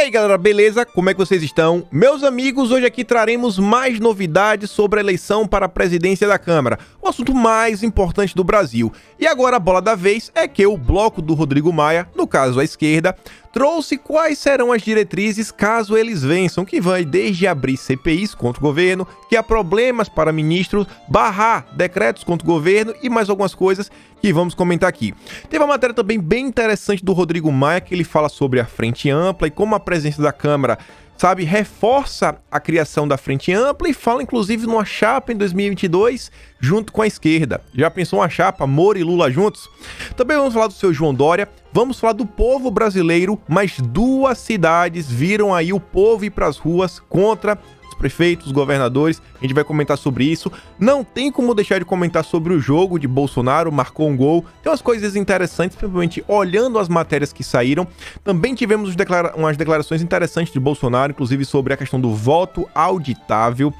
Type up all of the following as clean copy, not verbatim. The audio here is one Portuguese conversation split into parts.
aí galera, beleza? Como é que vocês estão? Meus amigos, hoje aqui traremos mais novidades sobre a eleição para a presidência da Câmara, o assunto mais importante do Brasil. E agora a bola da vez é que o bloco do Rodrigo Maia, no caso a esquerda, trouxe quais serão as diretrizes caso eles vençam, que vai desde abrir CPIs contra o governo, que há problemas para ministros, barrar decretos contra o governo e mais algumas coisas que vamos comentar aqui. Teve uma matéria também bem interessante do Rodrigo Maia, que ele fala sobre a frente ampla e como a presidência da Câmara, reforça a criação da frente ampla e fala inclusive numa chapa em 2022 junto com a esquerda. Já pensou uma chapa, Moro e Lula juntos? Também vamos falar do seu João Dória, vamos falar do povo brasileiro, mas duas cidades viram aí o povo ir para as ruas contra os prefeitos, os governadores, a gente vai comentar sobre isso. Não tem como deixar de comentar sobre o jogo de Bolsonaro, marcou um gol, tem umas coisas interessantes, principalmente olhando as matérias que saíram. Também tivemos umas declarações interessantes de Bolsonaro, inclusive sobre a questão do voto auditável.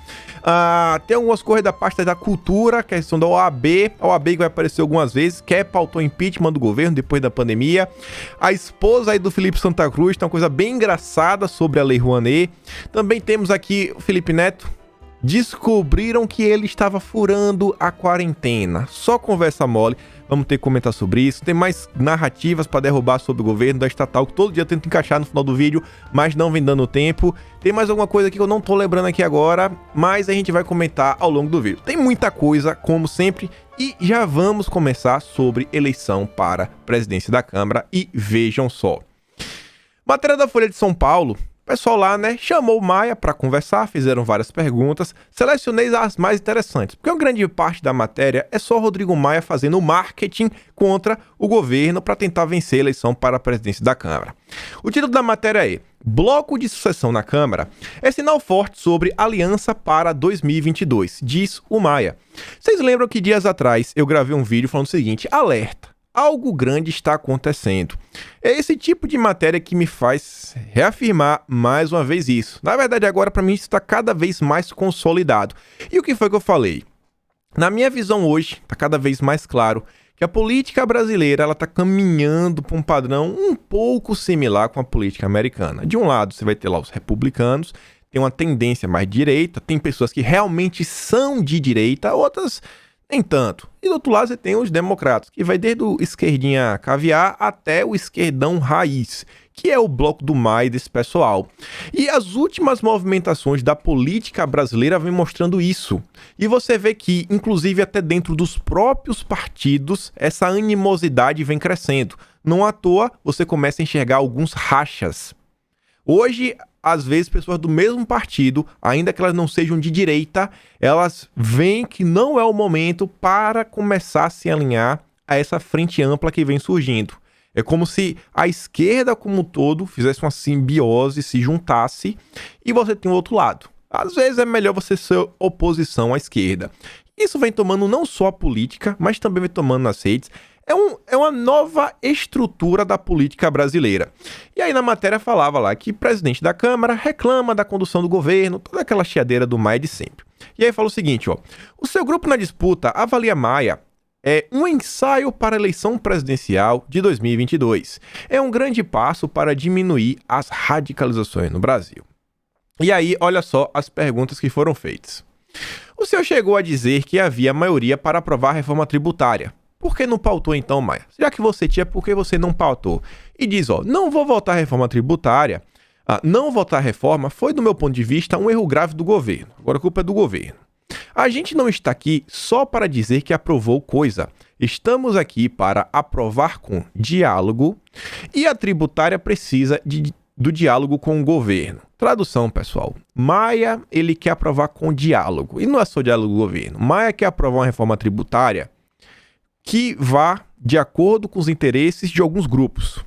Tem algumas coisas da pasta da cultura, a questão da OAB, a OAB que vai aparecer algumas vezes, que pautou impeachment do governo depois da pandemia. A esposa aí do Felipe Santa Cruz, tem uma coisa bem engraçada sobre a Lei Rouanet. Também temos aqui o Felipe Neto. Descobriram que ele estava furando a quarentena. Só conversa mole. Vamos ter que comentar sobre isso. Tem mais narrativas para derrubar sobre o governo da estatal, que todo dia eu tento encaixar no final do vídeo, mas não vem dando tempo. Tem mais alguma coisa aqui que eu não tô lembrando aqui agora, mas a gente vai comentar ao longo do vídeo. Tem muita coisa, como sempre, e já vamos começar sobre eleição para a presidência da Câmara. E vejam só. Matéria da Folha de São Paulo. O pessoal lá, chamou o Maia para conversar, fizeram várias perguntas, selecionei as mais interessantes, porque uma grande parte da matéria é só o Rodrigo Maia fazendo marketing contra o governo para tentar vencer a eleição para a presidência da Câmara. O título da matéria é: Bloco de sucessão na Câmara é sinal forte sobre aliança para 2022, diz o Maia. Vocês lembram que dias atrás eu gravei um vídeo falando o seguinte: alerta. Algo grande está acontecendo. É esse tipo de matéria que me faz reafirmar mais uma vez isso. Na verdade, agora para mim isso está cada vez mais consolidado. E o que foi que eu falei? Na minha visão hoje, está cada vez mais claro que a política brasileira está caminhando para um padrão um pouco similar com a política americana. De um lado, você vai ter lá os republicanos, tem uma tendência mais direita, tem pessoas que realmente são de direita, outras nem tanto. E do outro lado você tem os democratas, que vai desde o esquerdinha caviar até o esquerdão raiz, que é o bloco do Maia desse pessoal. E as últimas movimentações da política brasileira vêm mostrando isso. E você vê que, inclusive até dentro dos próprios partidos, essa animosidade vem crescendo. Não à toa, você começa a enxergar alguns rachas. Hoje, às vezes, pessoas do mesmo partido, ainda que elas não sejam de direita, elas veem que não é o momento para começar a se alinhar a essa frente ampla que vem surgindo. É como se a esquerda como um todo fizesse uma simbiose, se juntasse, e você tem o outro lado. Às vezes é melhor você ser oposição à esquerda. Isso vem tomando não só a política, mas também vem tomando nas redes. É uma nova estrutura da política brasileira. E aí na matéria falava lá que o presidente da Câmara reclama da condução do governo, toda aquela chiadeira do Maia de sempre. E aí fala o seguinte, o seu grupo na disputa avalia Maia um ensaio para a eleição presidencial de 2022. É um grande passo para diminuir as radicalizações no Brasil. E aí, olha só as perguntas que foram feitas. O senhor chegou a dizer que havia maioria para aprovar a reforma tributária. Por que não pautou então, Maia? Já que você tinha, por que você não pautou? E diz, não vou votar a reforma tributária. Não votar a reforma foi, do meu ponto de vista, um erro grave do governo. Agora a culpa é do governo. A gente não está aqui só para dizer que aprovou coisa. Estamos aqui para aprovar com diálogo e a tributária precisa do diálogo com o governo. Tradução, pessoal. Maia, ele quer aprovar com diálogo. E não é só diálogo com o governo. Maia quer aprovar uma reforma tributária que vá de acordo com os interesses de alguns grupos.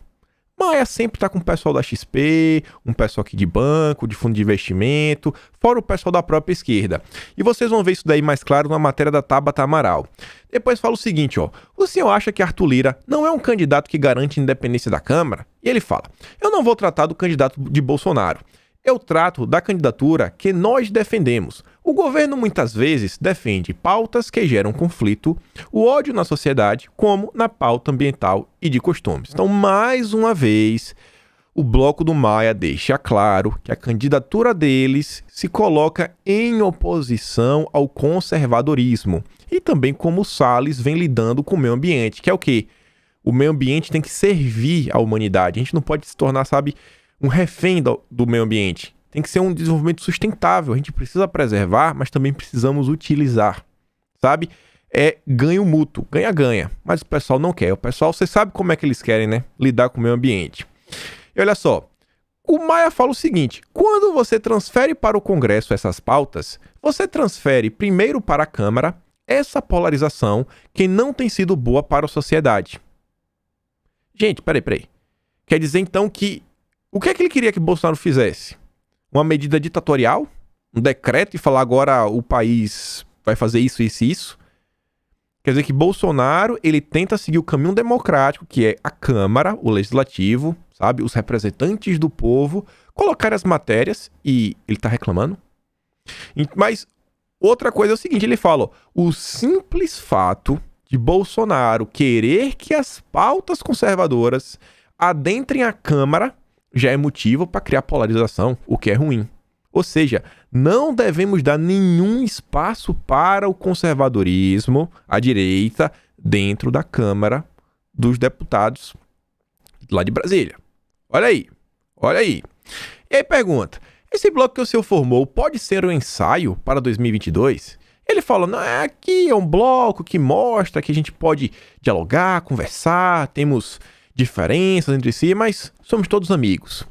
Maia sempre está com o pessoal da XP, um pessoal aqui de banco, de fundo de investimento, fora o pessoal da própria esquerda. E vocês vão ver isso daí mais claro na matéria da Tabata Amaral. Depois fala o seguinte, o senhor acha que Arthur Lira não é um candidato que garante a independência da Câmara? E ele fala, eu não vou tratar do candidato de Bolsonaro. Eu trato da candidatura que nós defendemos. O governo muitas vezes defende pautas que geram conflito, o ódio na sociedade, como na pauta ambiental e de costumes. Então, mais uma vez, o Bloco do Maia deixa claro que a candidatura deles se coloca em oposição ao conservadorismo e também como o Salles vem lidando com o meio ambiente, que é o quê? O meio ambiente tem que servir à humanidade. A gente não pode se tornar, um refém do meio ambiente. Tem que ser um desenvolvimento sustentável. A gente precisa preservar, mas também precisamos utilizar, É ganho mútuo, ganha-ganha. Mas o pessoal não quer. O pessoal, você sabe como é que eles querem, né? Lidar com o meio ambiente. E olha só, o Maia fala o seguinte: quando você transfere para o Congresso essas pautas, você transfere primeiro para a Câmara essa polarização que não tem sido boa para a sociedade. Gente, peraí. Quer dizer então que... O que é que ele queria que Bolsonaro fizesse? Uma medida ditatorial? Um decreto e falar agora o país vai fazer isso, isso e isso? Quer dizer que Bolsonaro, ele tenta seguir o caminho democrático, que é a Câmara, o Legislativo, os representantes do povo, colocar as matérias e ele tá reclamando. Mas outra coisa é o seguinte, ele fala, o simples fato de Bolsonaro querer que as pautas conservadoras adentrem a Câmara já é motivo para criar polarização, o que é ruim. Ou seja, não devemos dar nenhum espaço para o conservadorismo, a direita, dentro da Câmara dos Deputados lá de Brasília. Olha aí. E aí pergunta, esse bloco que o senhor formou pode ser um ensaio para 2022? Ele fala, não, aqui é um bloco que mostra que a gente pode dialogar, conversar, temos diferenças entre si, mas somos todos amigos.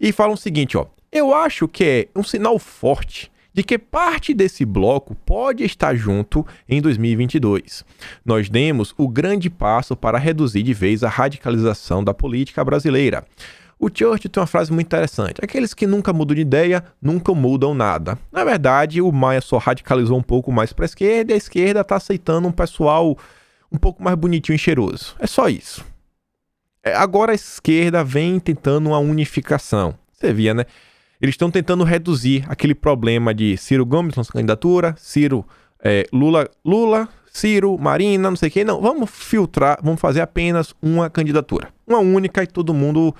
E falam o seguinte, eu acho que é um sinal forte de que parte desse bloco pode estar junto em 2022. Nós demos o grande passo para reduzir de vez a radicalização da política brasileira. O Churchill tem uma frase muito interessante. Aqueles que nunca mudam de ideia, nunca mudam nada. Na verdade, o Maia só radicalizou um pouco mais para a esquerda e a esquerda está aceitando um pessoal um pouco mais bonitinho e cheiroso. É só isso. Agora a esquerda vem tentando uma unificação. Você via, né? Eles estão tentando reduzir aquele problema de Ciro Gomes, nossa candidatura, Lula, Ciro, Marina, não sei quem. Não, vamos filtrar, vamos fazer apenas uma candidatura. Uma única e todo mundo,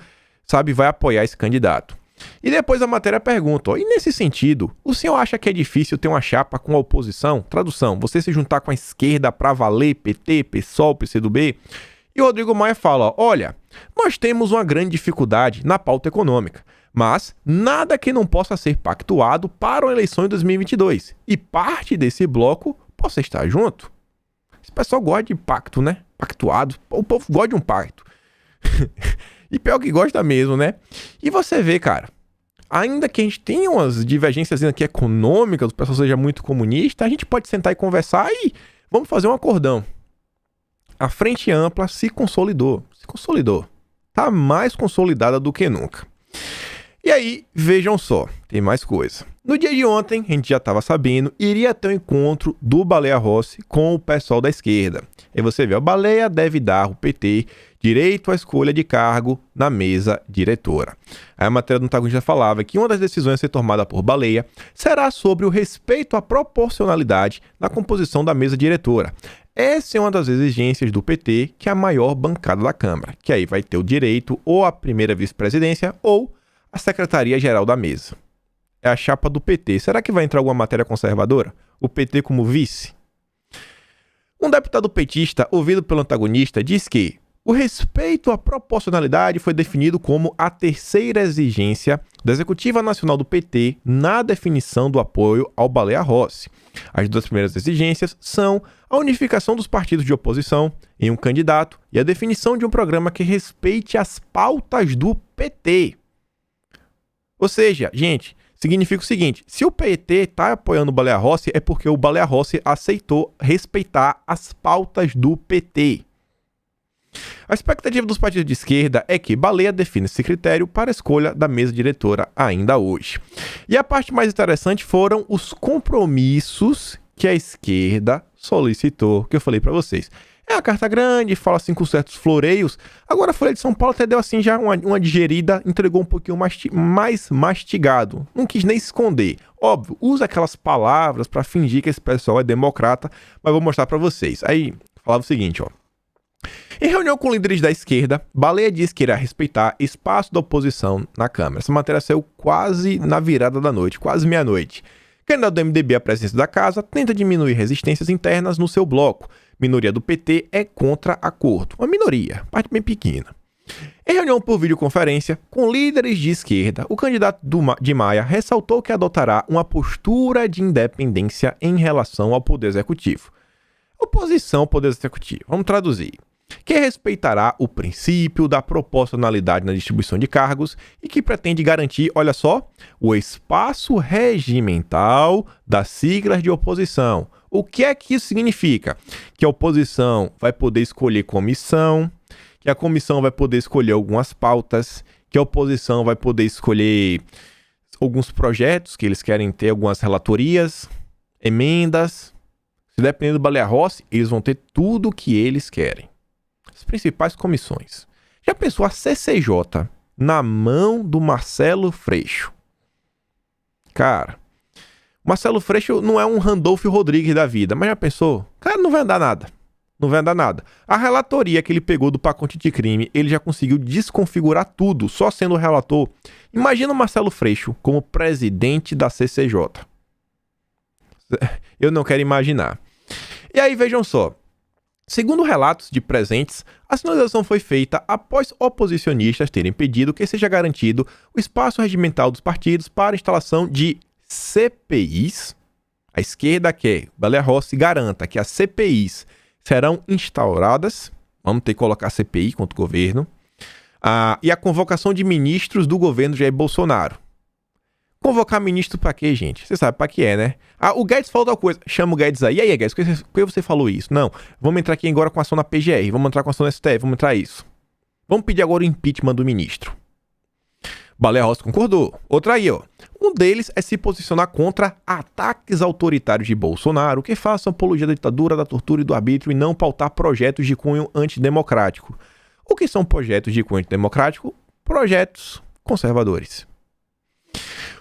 vai apoiar esse candidato. E depois a matéria pergunta, e nesse sentido, o senhor acha que é difícil ter uma chapa com a oposição? Tradução, você se juntar com a esquerda pra valer, PT, PSOL, PCdoB? E o Rodrigo Maia fala, olha, nós temos uma grande dificuldade na pauta econômica, mas nada que não possa ser pactuado para a eleição em 2022. E parte desse bloco possa estar junto. Esse pessoal gosta de pacto, né? Pactuado. O povo gosta de um pacto. E pior que gosta mesmo, né? E você vê, cara, ainda que a gente tenha umas divergências aqui econômicas, o pessoal seja muito comunista, a gente pode sentar e conversar e vamos fazer um acordão. A frente ampla se consolidou. Tá mais consolidada do que nunca. E aí, vejam só, tem mais coisa. No dia de ontem, a gente já estava sabendo, iria ter um encontro do Baleia Rossi com o pessoal da esquerda. E você vê, a Baleia deve dar ao PT direito à escolha de cargo na mesa diretora. Aí a matéria do antagonista falava que uma das decisões a ser tomada por Baleia será sobre o respeito à proporcionalidade na composição da mesa diretora. Essa é uma das exigências do PT, que é a maior bancada da Câmara, que aí vai ter o direito ou à primeira vice-presidência ou a secretaria-geral da mesa. É a chapa do PT. Será que vai entrar alguma matéria conservadora? O PT como vice? Um deputado petista, ouvido pelo antagonista, diz que o respeito à proporcionalidade foi definido como a terceira exigência da Executiva Nacional do PT na definição do apoio ao Baleia Rossi. As duas primeiras exigências são a unificação dos partidos de oposição em um candidato e a definição de um programa que respeite as pautas do PT. Ou seja, gente, significa o seguinte, se o PT está apoiando o Baleia Rossi é porque o Baleia Rossi aceitou respeitar as pautas do PT. A expectativa dos partidos de esquerda é que Baleia defina esse critério para a escolha da mesa diretora ainda hoje. E a parte mais interessante foram os compromissos que a esquerda solicitou, que eu falei para vocês. É uma carta grande, fala assim com certos floreios. Agora a Folha de São Paulo até deu assim já uma digerida, entregou um pouquinho mais mastigado. Não quis nem esconder. Óbvio, usa aquelas palavras para fingir que esse pessoal é democrata, mas vou mostrar para vocês. Aí falava o seguinte, Em reunião com líderes da esquerda, Baleia disse que irá respeitar espaço da oposição na Câmara. Essa matéria saiu quase na virada da noite, quase meia-noite. Candidato do MDB à presidência da casa tenta diminuir resistências internas no seu bloco. Minoria do PT é contra acordo. Uma minoria, parte bem pequena. Em reunião por videoconferência com líderes de esquerda, o candidato de Maia ressaltou que adotará uma postura de independência em relação ao Poder Executivo. Oposição ao Poder Executivo. Vamos traduzir. Que respeitará o princípio da proporcionalidade na distribuição de cargos e que pretende garantir, olha só, o espaço regimental das siglas de oposição. O que é que isso significa? Que a oposição vai poder escolher comissão, que a comissão vai poder escolher algumas pautas, que a oposição vai poder escolher alguns projetos que eles querem ter, algumas relatorias, emendas. Se dependendo do Baleia Rossi, eles vão ter tudo o que eles querem. As principais comissões. Já pensou a CCJ na mão do Marcelo Freixo? Cara, Marcelo Freixo não é um Randolfo Rodrigues da vida, mas já pensou? Cara, não vai andar nada. Não vai andar nada. A relatoria que ele pegou do pacote de crime, ele já conseguiu desconfigurar tudo, só sendo o relator. Imagina o Marcelo Freixo como presidente da CCJ. Eu não quero imaginar. E aí, vejam só. Segundo relatos de presentes, a sinalização foi feita após oposicionistas terem pedido que seja garantido o espaço regimental dos partidos para a instalação de CPIs. A esquerda quer, Baleia Rossi garanta que as CPIs serão instauradas. Vamos ter que colocar CPI contra o governo. E a convocação de ministros do governo Jair Bolsonaro. Convocar ministro pra quê, gente? Você sabe pra que é, né? O Guedes falou tal coisa. Chama o Guedes aí. E aí, Guedes, por que você falou isso? Não, vamos entrar aqui agora com ação na PGR. Vamos entrar com ação na STF. Vamos entrar isso. Vamos pedir agora o impeachment do ministro. Baleia Rossi concordou. Outra aí, ó. Um deles é se posicionar contra ataques autoritários de Bolsonaro que façam apologia da ditadura, da tortura e do arbítrio e não pautar projetos de cunho antidemocrático. O que são projetos de cunho antidemocrático? Projetos conservadores.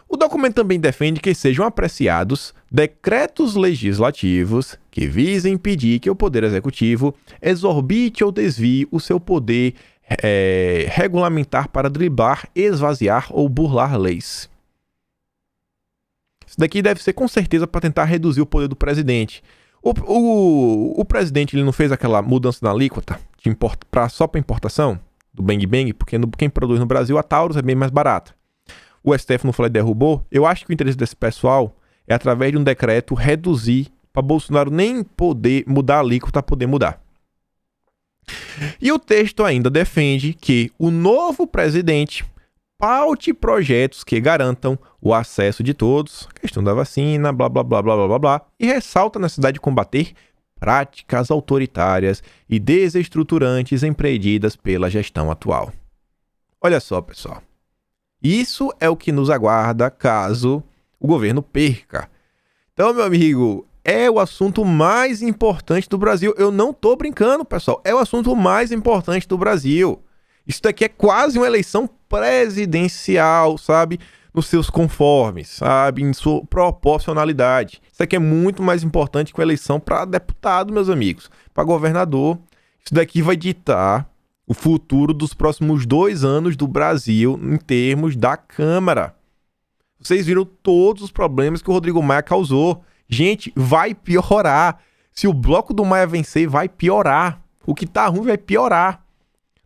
O documento também defende que sejam apreciados decretos legislativos que visem impedir que o Poder Executivo exorbite ou desvie o seu poder regulamentar para driblar, esvaziar ou burlar leis. Isso daqui deve ser com certeza para tentar reduzir o poder do presidente. O presidente ele não fez aquela mudança na alíquota só para importação do Bang Bang, porque quem produz no Brasil a Taurus é bem mais barata. O STF não falou e derrubou. Eu acho que o interesse desse pessoal é, através de um decreto, reduzir para Bolsonaro nem poder mudar a alíquota para poder mudar. E o texto ainda defende que o novo presidente paute projetos que garantam o acesso de todos, questão da vacina, blá, blá, blá, blá, blá, blá, blá, e ressalta a necessidade de combater práticas autoritárias e desestruturantes empreendidas pela gestão atual. Olha só, pessoal. Isso é o que nos aguarda caso o governo perca. Então, meu amigo, é o assunto mais importante do Brasil. Eu não tô brincando, pessoal. É o assunto mais importante do Brasil. Isso daqui é quase uma eleição presidencial, sabe? Nos seus conformes, sabe? Em sua proporcionalidade. Isso aqui é muito mais importante que uma eleição para deputado, meus amigos. Para governador. Isso daqui vai ditar o futuro dos próximos 2 anos do Brasil em termos da Câmara. Vocês viram todos os problemas que o Rodrigo Maia causou. Gente, vai piorar. Se o bloco do Maia vencer, vai piorar. O que tá ruim vai piorar.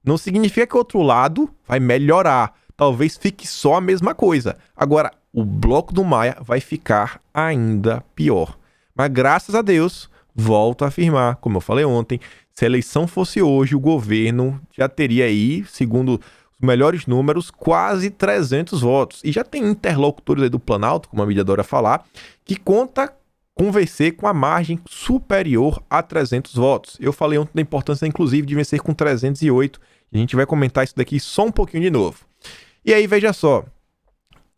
Não significa que o outro lado vai melhorar. Talvez fique só a mesma coisa. Agora, o bloco do Maia vai ficar ainda pior. Mas graças a Deus, volto a afirmar, como eu falei ontem, se a eleição fosse hoje, o governo já teria aí, segundo os melhores números, quase 300 votos. E já tem interlocutores aí do Planalto, como a mídia adora falar, que conta com vencer com a margem superior a 300 votos. Eu falei ontem da importância, inclusive, de vencer com 308. A gente vai comentar isso daqui só um pouquinho de novo. E aí, veja só.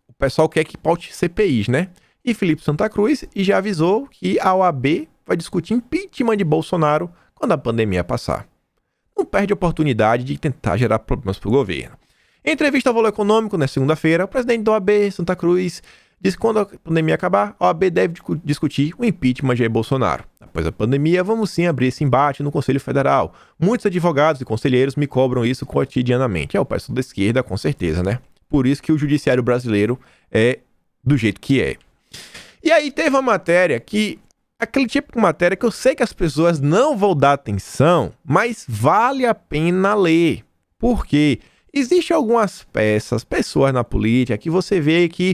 O pessoal quer que paute CPIs, né? E Felipe Santa Cruz já avisou que a OAB vai discutir impeachment de Bolsonaro quando a pandemia passar. Não perde a oportunidade de tentar gerar problemas para o governo. Em entrevista ao Valor Econômico, na segunda-feira, o presidente da OAB, Santa Cruz, diz que quando a pandemia acabar, a OAB deve discutir o impeachment de Jair Bolsonaro. Após a pandemia, vamos sim abrir esse embate no Conselho Federal. Muitos advogados e conselheiros me cobram isso cotidianamente. É o pessoal da esquerda, com certeza, né? Por isso que o judiciário brasileiro é do jeito que é. E aí teve uma matéria que... Aquele tipo de matéria que eu sei que as pessoas não vão dar atenção, mas vale a pena ler. Por quê? Existem algumas pessoas na política que você vê que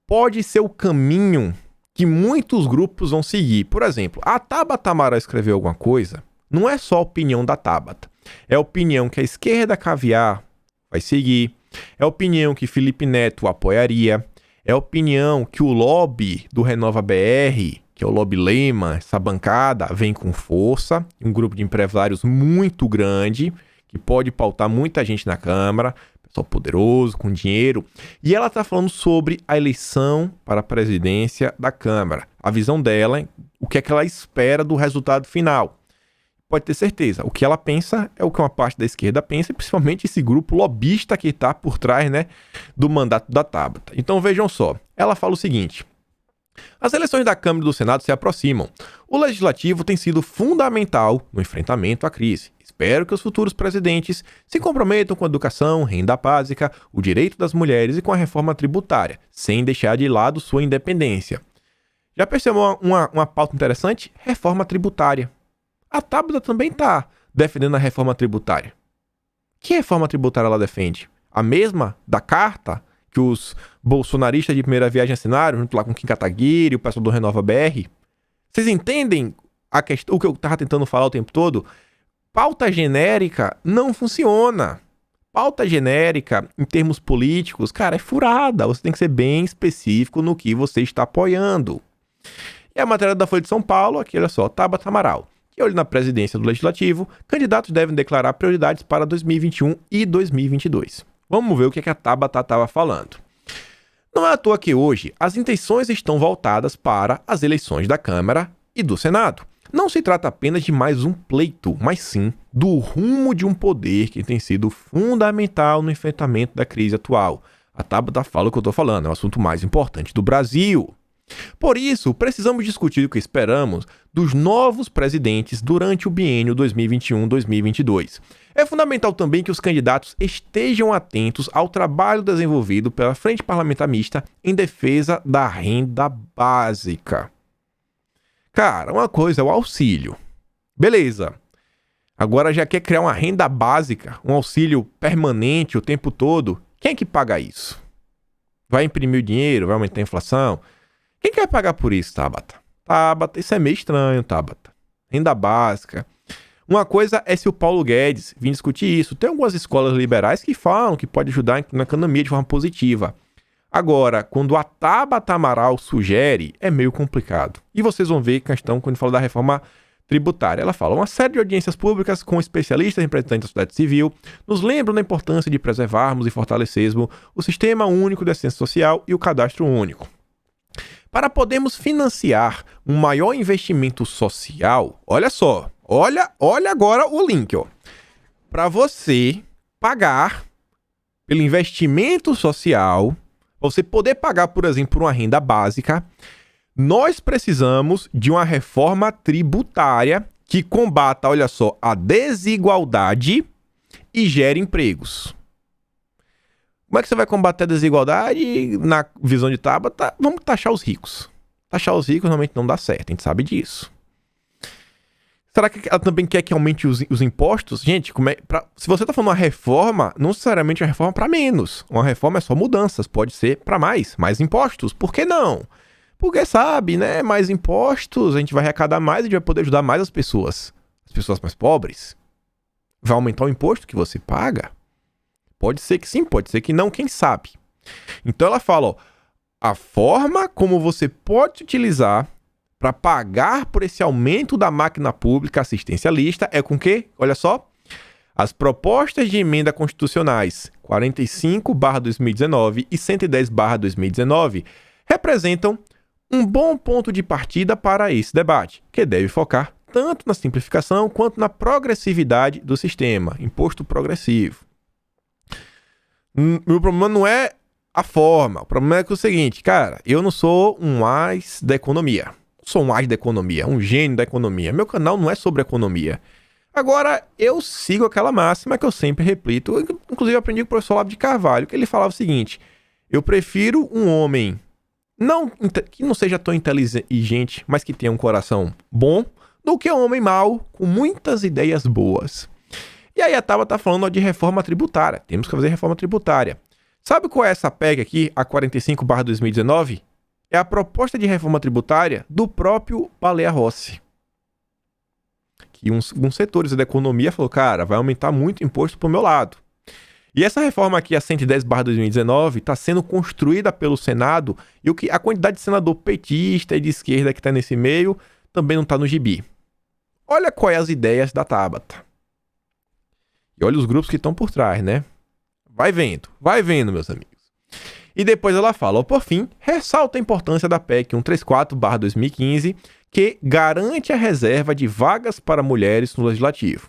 pode ser o caminho que muitos grupos vão seguir. Por exemplo, a Tabata Amaral escreveu alguma coisa, não é só a opinião da Tabata. É a opinião que a esquerda caviar vai seguir, é a opinião que Felipe Neto apoiaria, é a opinião que o lobby do Renova BR, que é o lobby Lema, essa bancada, vem com força, um grupo de empresários muito grande, que pode pautar muita gente na Câmara, pessoal poderoso, com dinheiro, e ela está falando sobre a eleição para a presidência da Câmara. A visão dela, o que é que ela espera do resultado final. Pode ter certeza, o que ela pensa é o que uma parte da esquerda pensa, e principalmente esse grupo lobista que está por trás, né, do mandato da Tabata. Então vejam só, ela fala o seguinte: as eleições da Câmara e do Senado se aproximam. O Legislativo tem sido fundamental no enfrentamento à crise. Espero que os futuros presidentes se comprometam com a educação, renda básica, o direito das mulheres e com a reforma tributária, sem deixar de lado sua independência. Já percebeu uma pauta interessante? Reforma tributária. A Tabata também está defendendo a reforma tributária. Que reforma tributária ela defende? A mesma da carta que os bolsonaristas de primeira viagem assinaram, junto lá com Kim Kataguiri, o pessoal do Renova BR? Vocês entendem o que eu estava tentando falar o tempo todo? Pauta genérica não funciona. Pauta genérica, em termos políticos, cara, é furada. Você tem que ser bem específico no que você está apoiando. E a matéria da Folha de São Paulo, aqui, olha só, Tabata Amaral. Que olho na presidência do Legislativo, candidatos devem declarar prioridades para 2021 e 2022. Vamos ver o que a Tabata estava falando. Não é à toa que hoje as intenções estão voltadas para as eleições da Câmara e do Senado. Não se trata apenas de mais um pleito, mas sim do rumo de um poder que tem sido fundamental no enfrentamento da crise atual. A Tabata fala o que eu estou falando, é o assunto mais importante do Brasil. Por isso, precisamos discutir o que esperamos dos novos presidentes durante o biênio 2021-2022. É fundamental também que os candidatos estejam atentos ao trabalho desenvolvido pela Frente Parlamentar Mista em defesa da renda básica. Cara, uma coisa é o auxílio. Beleza. Agora já quer criar uma renda básica, um auxílio permanente o tempo todo. Quem é que paga isso? Vai imprimir o dinheiro? Vai aumentar a inflação? Quem quer pagar por isso, Tabata? Tabata, isso é meio estranho, Tabata. Renda básica. Uma coisa é se o Paulo Guedes vir discutir isso. Tem algumas escolas liberais que falam que pode ajudar na economia de forma positiva. Agora, quando a Tabata Amaral sugere, é meio complicado. E vocês vão ver questão quando fala da reforma tributária. Ela fala: uma série de audiências públicas com especialistas e representantes da sociedade civil nos lembram da importância de preservarmos e fortalecermos o Sistema Único de Assistência Social e o Cadastro Único. Para podermos financiar um maior investimento social, olha só, olha agora o link, ó. Para você pagar pelo investimento social, para você poder pagar, por exemplo, por uma renda básica, nós precisamos de uma reforma tributária que combata, olha só, a desigualdade e gere empregos. Como é que você vai combater a desigualdade? Na visão de Tabata, vamos taxar os ricos. Taxar os ricos realmente não dá certo, a gente sabe disso. Será que ela também quer que aumente os impostos? Gente, se você está falando uma reforma, não necessariamente uma reforma para menos. Uma reforma é só mudanças, pode ser para mais impostos. Por que não? Porque sabe, né? Mais impostos, a gente vai arrecadar mais e a gente vai poder ajudar mais as pessoas mais pobres. Vai aumentar o imposto que você paga? Pode ser que sim, pode ser que não, quem sabe. Então ela fala, ó, a forma como você pode utilizar para pagar por esse aumento da máquina pública assistencialista é com que, olha só, as propostas de emenda constitucionais 45/2019 e 110/2019 representam um bom ponto de partida para esse debate, que deve focar tanto na simplificação quanto na progressividade do sistema, imposto progressivo. Meu problema não é a forma. O problema é que é o seguinte, cara, eu não sou um as da economia. Não sou um as da economia, um gênio da economia. Meu canal não é sobre economia. Agora, eu sigo aquela máxima que eu sempre repito. Inclusive, eu aprendi com o professor Olavo de Carvalho, que ele falava o seguinte: eu prefiro um homem que não seja tão inteligente, mas que tenha um coração bom, do que um homem mau com muitas ideias boas. E aí a Tabata tá falando de reforma tributária. Temos que fazer reforma tributária. Sabe qual é essa PEC aqui, a 45/2019? É a proposta de reforma tributária do próprio Baleia Rossi. Que uns setores da economia falou, cara, vai aumentar muito o imposto pro meu lado. E essa reforma aqui, a 110/2019, está sendo construída pelo Senado e a quantidade de senador petista e de esquerda que está nesse meio também não está no gibi. Olha quais as ideias da Tabata. E olha os grupos que estão por trás, né? Vai vendo, meus amigos. E depois ela fala, por fim, ressalta a importância da PEC 134/2015, que garante a reserva de vagas para mulheres no Legislativo.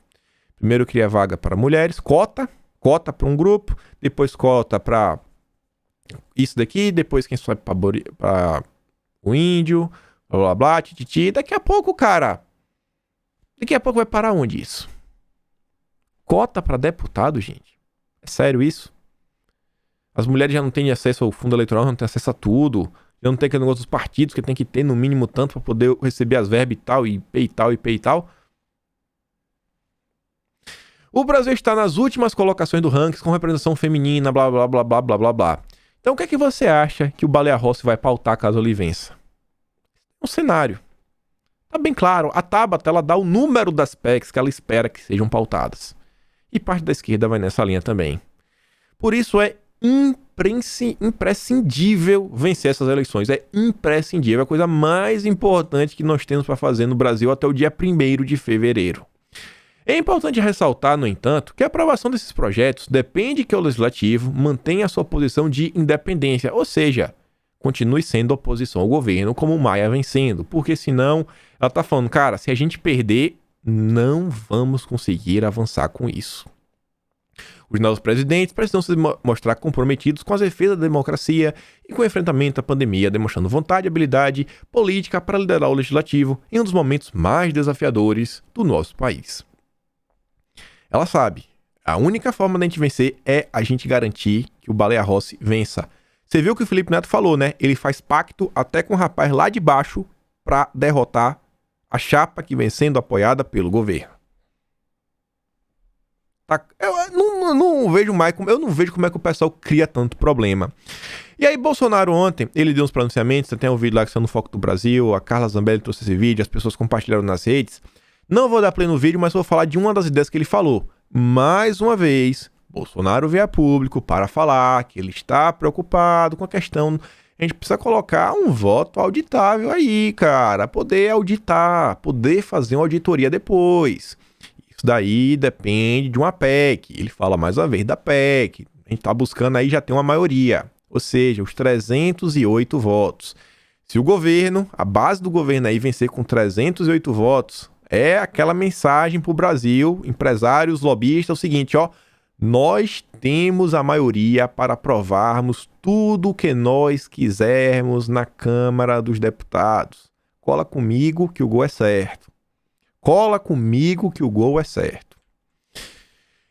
Primeiro cria vaga para mulheres, cota para um grupo, depois cota para isso daqui, depois quem sobe para o índio, blá blá blá, tititi. Daqui a pouco vai parar onde isso? Cota para deputado, gente? É sério isso? As mulheres já não têm acesso ao fundo eleitoral, não têm acesso a tudo. Já não tem aquele negócio dos partidos que tem que ter no mínimo tanto para poder receber as verbas e tal, e tal. O Brasil está nas últimas colocações do ranking com representação feminina, blá, blá, blá, blá, blá, blá, blá. Então, o que é que você acha que o Baleia Rossi vai pautar caso ele vença? Um cenário. Tá bem claro, a Tabata, ela dá o número das PECs que ela espera que sejam pautadas. E parte da esquerda vai nessa linha também. Por isso, é imprescindível vencer essas eleições. É imprescindível. É a coisa mais importante que nós temos para fazer no Brasil até o dia 1º de fevereiro. É importante ressaltar, no entanto, que a aprovação desses projetos depende que o Legislativo mantenha a sua posição de independência, ou seja, continue sendo oposição ao governo, como o Maia vem sendo, porque senão ela tá falando, cara, se a gente perder, não vamos conseguir avançar com isso. Os novos presidentes precisam se mostrar comprometidos com a defesa da democracia e com o enfrentamento à pandemia, demonstrando vontade e habilidade política para liderar o Legislativo em um dos momentos mais desafiadores do nosso país. Ela sabe, a única forma da gente vencer é a gente garantir que o Baleia Rossi vença. Você viu o que o Felipe Neto falou, né? Ele faz pacto até com o rapaz lá de baixo para derrotar a chapa que vem sendo apoiada pelo governo. Tá? Eu não vejo como é que o pessoal cria tanto problema. E aí, Bolsonaro ontem, ele deu uns pronunciamentos, tem um vídeo lá que está no Foco do Brasil, a Carla Zambelli trouxe esse vídeo, as pessoas compartilharam nas redes. Não vou dar play no vídeo, mas vou falar de uma das ideias que ele falou. Mais uma vez, Bolsonaro veio a público para falar que ele está preocupado com a questão. A gente precisa colocar um voto auditável aí, cara. Poder auditar, poder fazer uma auditoria depois. Isso daí depende de uma PEC. Ele fala mais uma vez da PEC. A gente está buscando aí já ter uma maioria. Ou seja, os 308 votos. Se o governo, a base do governo aí vencer com 308 votos... É aquela mensagem para o Brasil, empresários, lobistas, é o seguinte, ó. Nós temos a maioria para aprovarmos tudo o que nós quisermos na Câmara dos Deputados. Cola comigo que o gol é certo.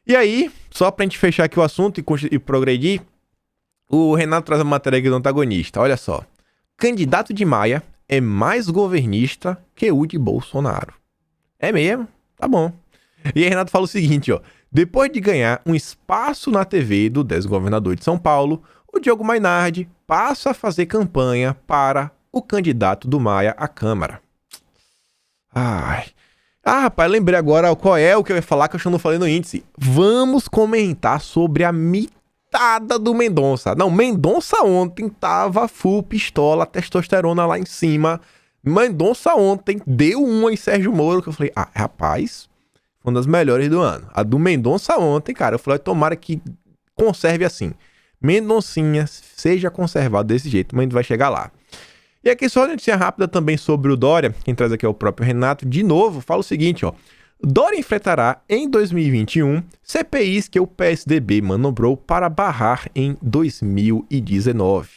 E aí, só para a gente fechar aqui o assunto e progredir, o Renato traz a matéria aqui do antagonista. Olha só. Candidato de Maia é mais governista que o de Bolsonaro. É mesmo? Tá bom. E aí Renato fala o seguinte, ó. Depois de ganhar um espaço na TV do desgovernador de São Paulo, o Diogo Mainardi passa a fazer campanha para o candidato do Maia à Câmara. Rapaz, lembrei agora qual é o que eu ia falar que eu não falei no índice. Vamos comentar sobre a mitada do Mendonça. Não, Mendonça ontem tava full pistola, testosterona lá em cima. Mendonça ontem deu uma em Sérgio Moro, que eu falei, rapaz, foi uma das melhores do ano. A do Mendonça ontem, cara, eu falei, tomara que conserve assim. Mendoncinha seja conservado desse jeito, mas a gente vai chegar lá. E aqui só uma notícia rápida também sobre o Dória, quem traz aqui é o próprio Renato. De novo, fala o seguinte, ó. Dória enfrentará em 2021 CPIs que o PSDB manobrou para barrar em 2019.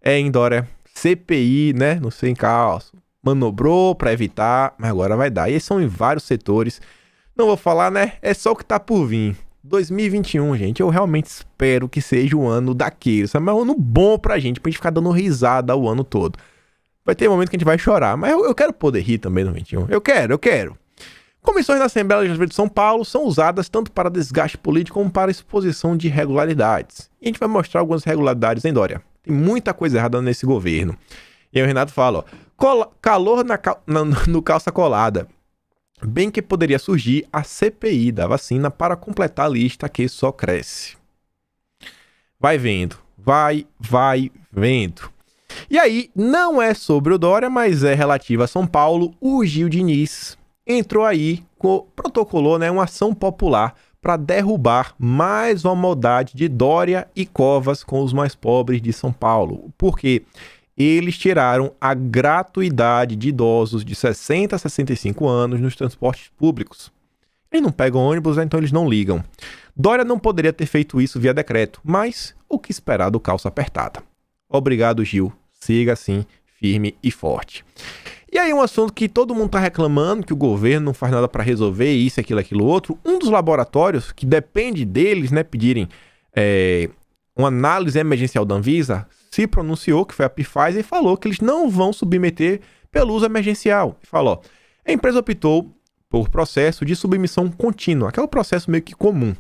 Hein, Dória? CPI, né? No sem calço. Manobrou para evitar, mas agora vai dar. E são em vários setores. Não vou falar, né? É só o que tá por vir. 2021, gente, eu realmente espero que seja o ano daqueles, sabe? Mas um ano bom pra gente ficar dando risada o ano todo. Vai ter momento que a gente vai chorar, mas eu quero poder rir também no 21. Eu quero. Comissões da Assembleia Legislativa de São Paulo são usadas tanto para desgaste político como para exposição de irregularidades. E a gente vai mostrar algumas irregularidades, hein, Dória? Tem muita coisa errada nesse governo. E aí o Renato fala, ó, calor no calça colada. Bem que poderia surgir a CPI da vacina para completar a lista que só cresce. Vai vendo. E aí, não é sobre o Dória, mas é relativo a São Paulo. O Gil Diniz entrou aí, protocolou, né, uma ação popular para derrubar mais uma maldade de Dória e Covas com os mais pobres de São Paulo. Por quê? Eles tiraram a gratuidade de idosos de 60 a 65 anos nos transportes públicos. Eles não pegam ônibus, então eles não ligam. Dória não poderia ter feito isso via decreto, mas o que esperar do calça apertada? Obrigado, Gil. Siga assim, firme e forte. E aí um assunto que todo mundo está reclamando, que o governo não faz nada para resolver isso, aquilo, outro. Um dos laboratórios, que depende deles, né, pedirem uma análise emergencial da Anvisa, se pronunciou, que foi a Pfizer, e falou que eles não vão submeter pelo uso emergencial. E falou, a empresa optou por processo de submissão contínua, aquele processo meio que comum.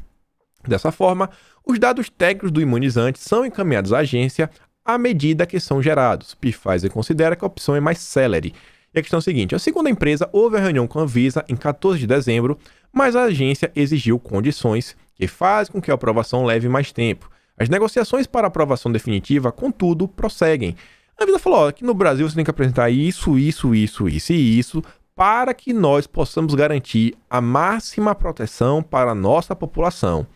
Dessa forma, os dados técnicos do imunizante são encaminhados à agência à medida que são gerados. Pfizer considera que a opção é mais célere. E a questão é a seguinte, segundo a empresa, houve a reunião com a Anvisa em 14 de dezembro, mas a agência exigiu condições que fazem com que a aprovação leve mais tempo. As negociações para aprovação definitiva, contudo, prosseguem. A Anvisa falou, aqui no Brasil você tem que apresentar isso e isso, para que nós possamos garantir a máxima proteção para a nossa população.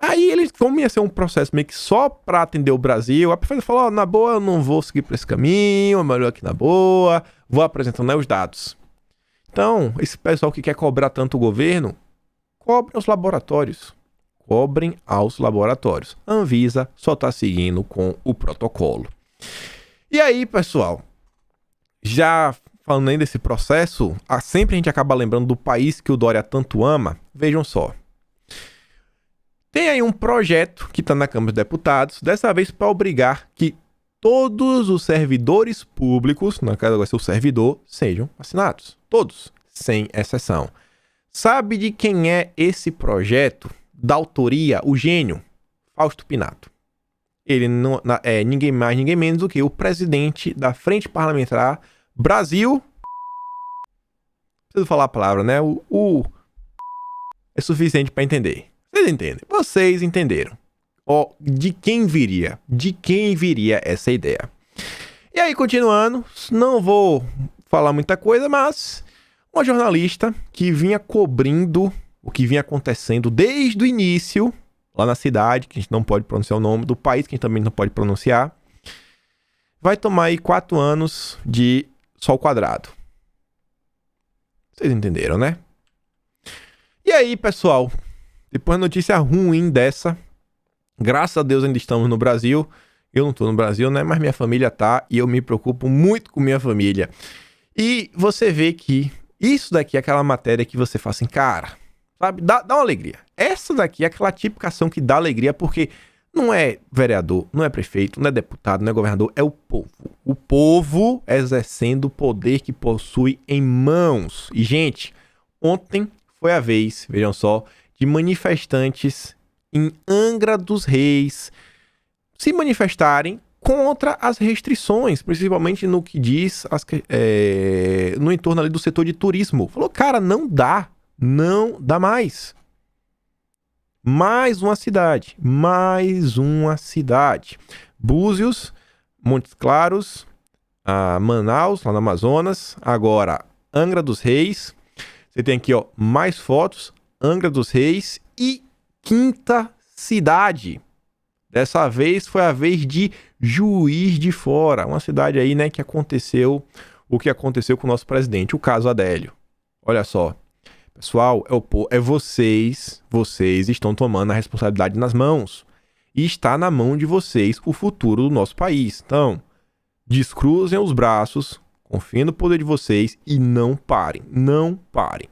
Aí eles, como ia ser um processo meio que só para atender o Brasil, a Pfizer falou, na boa, eu não vou seguir por esse caminho, é melhor aqui na boa, vou apresentando, né, os dados. Então, esse pessoal que quer cobrar tanto o governo, cobrem os laboratórios. Cobrem aos laboratórios. A Anvisa só está seguindo com o protocolo. E aí, pessoal, já falando aí desse processo, sempre a gente acaba lembrando do país que o Dória tanto ama. Vejam só. Tem aí um projeto que está na Câmara dos Deputados, dessa vez para obrigar que todos os servidores públicos, na casa vai ser o servidor, sejam vacinados. Todos, sem exceção. Sabe de quem é esse projeto? Da autoria, o gênio, Fausto Pinato. Ele não é ninguém mais, ninguém menos do que o presidente da Frente Parlamentar Brasil. Preciso falar a palavra, né? O é suficiente para entender. Vocês entendem? Vocês entenderam. De quem viria? De quem viria essa ideia? E aí, continuando, não vou falar muita coisa, mas uma jornalista que vinha cobrindo o que vinha acontecendo desde o início, lá na cidade, que a gente não pode pronunciar o nome, do país que a gente também não pode pronunciar, vai tomar aí 4 anos de sol quadrado. Vocês entenderam, né? E aí, pessoal, depois da notícia ruim dessa, graças a Deus ainda estamos no Brasil. Eu não tô no Brasil, né? Mas minha família tá e eu me preocupo muito com minha família. E você vê que isso daqui é aquela matéria que você fala assim, cara, sabe? Dá uma alegria. Essa daqui é aquela tipificação que dá alegria, porque não é vereador, não é prefeito, não é deputado, não é governador, é o povo. O povo exercendo o poder que possui em mãos. E, gente, ontem foi a vez, vejam só, de manifestantes em Angra dos Reis se manifestarem contra as restrições, principalmente no que diz no entorno ali do setor de turismo. Falou, cara, não dá mais. Mais uma cidade. Búzios, Montes Claros, Manaus, lá no Amazonas. Agora, Angra dos Reis. Você tem aqui, ó, mais fotos. Angra dos Reis e quinta cidade. Dessa vez foi a vez de Juiz de Fora. Uma cidade aí, né, que aconteceu o que aconteceu com o nosso presidente. O caso Adélio. Olha só. Pessoal, é vocês estão tomando a responsabilidade nas mãos. E está na mão de vocês o futuro do nosso país. Então, descruzem os braços, confiem no poder de vocês e não parem. Não parem.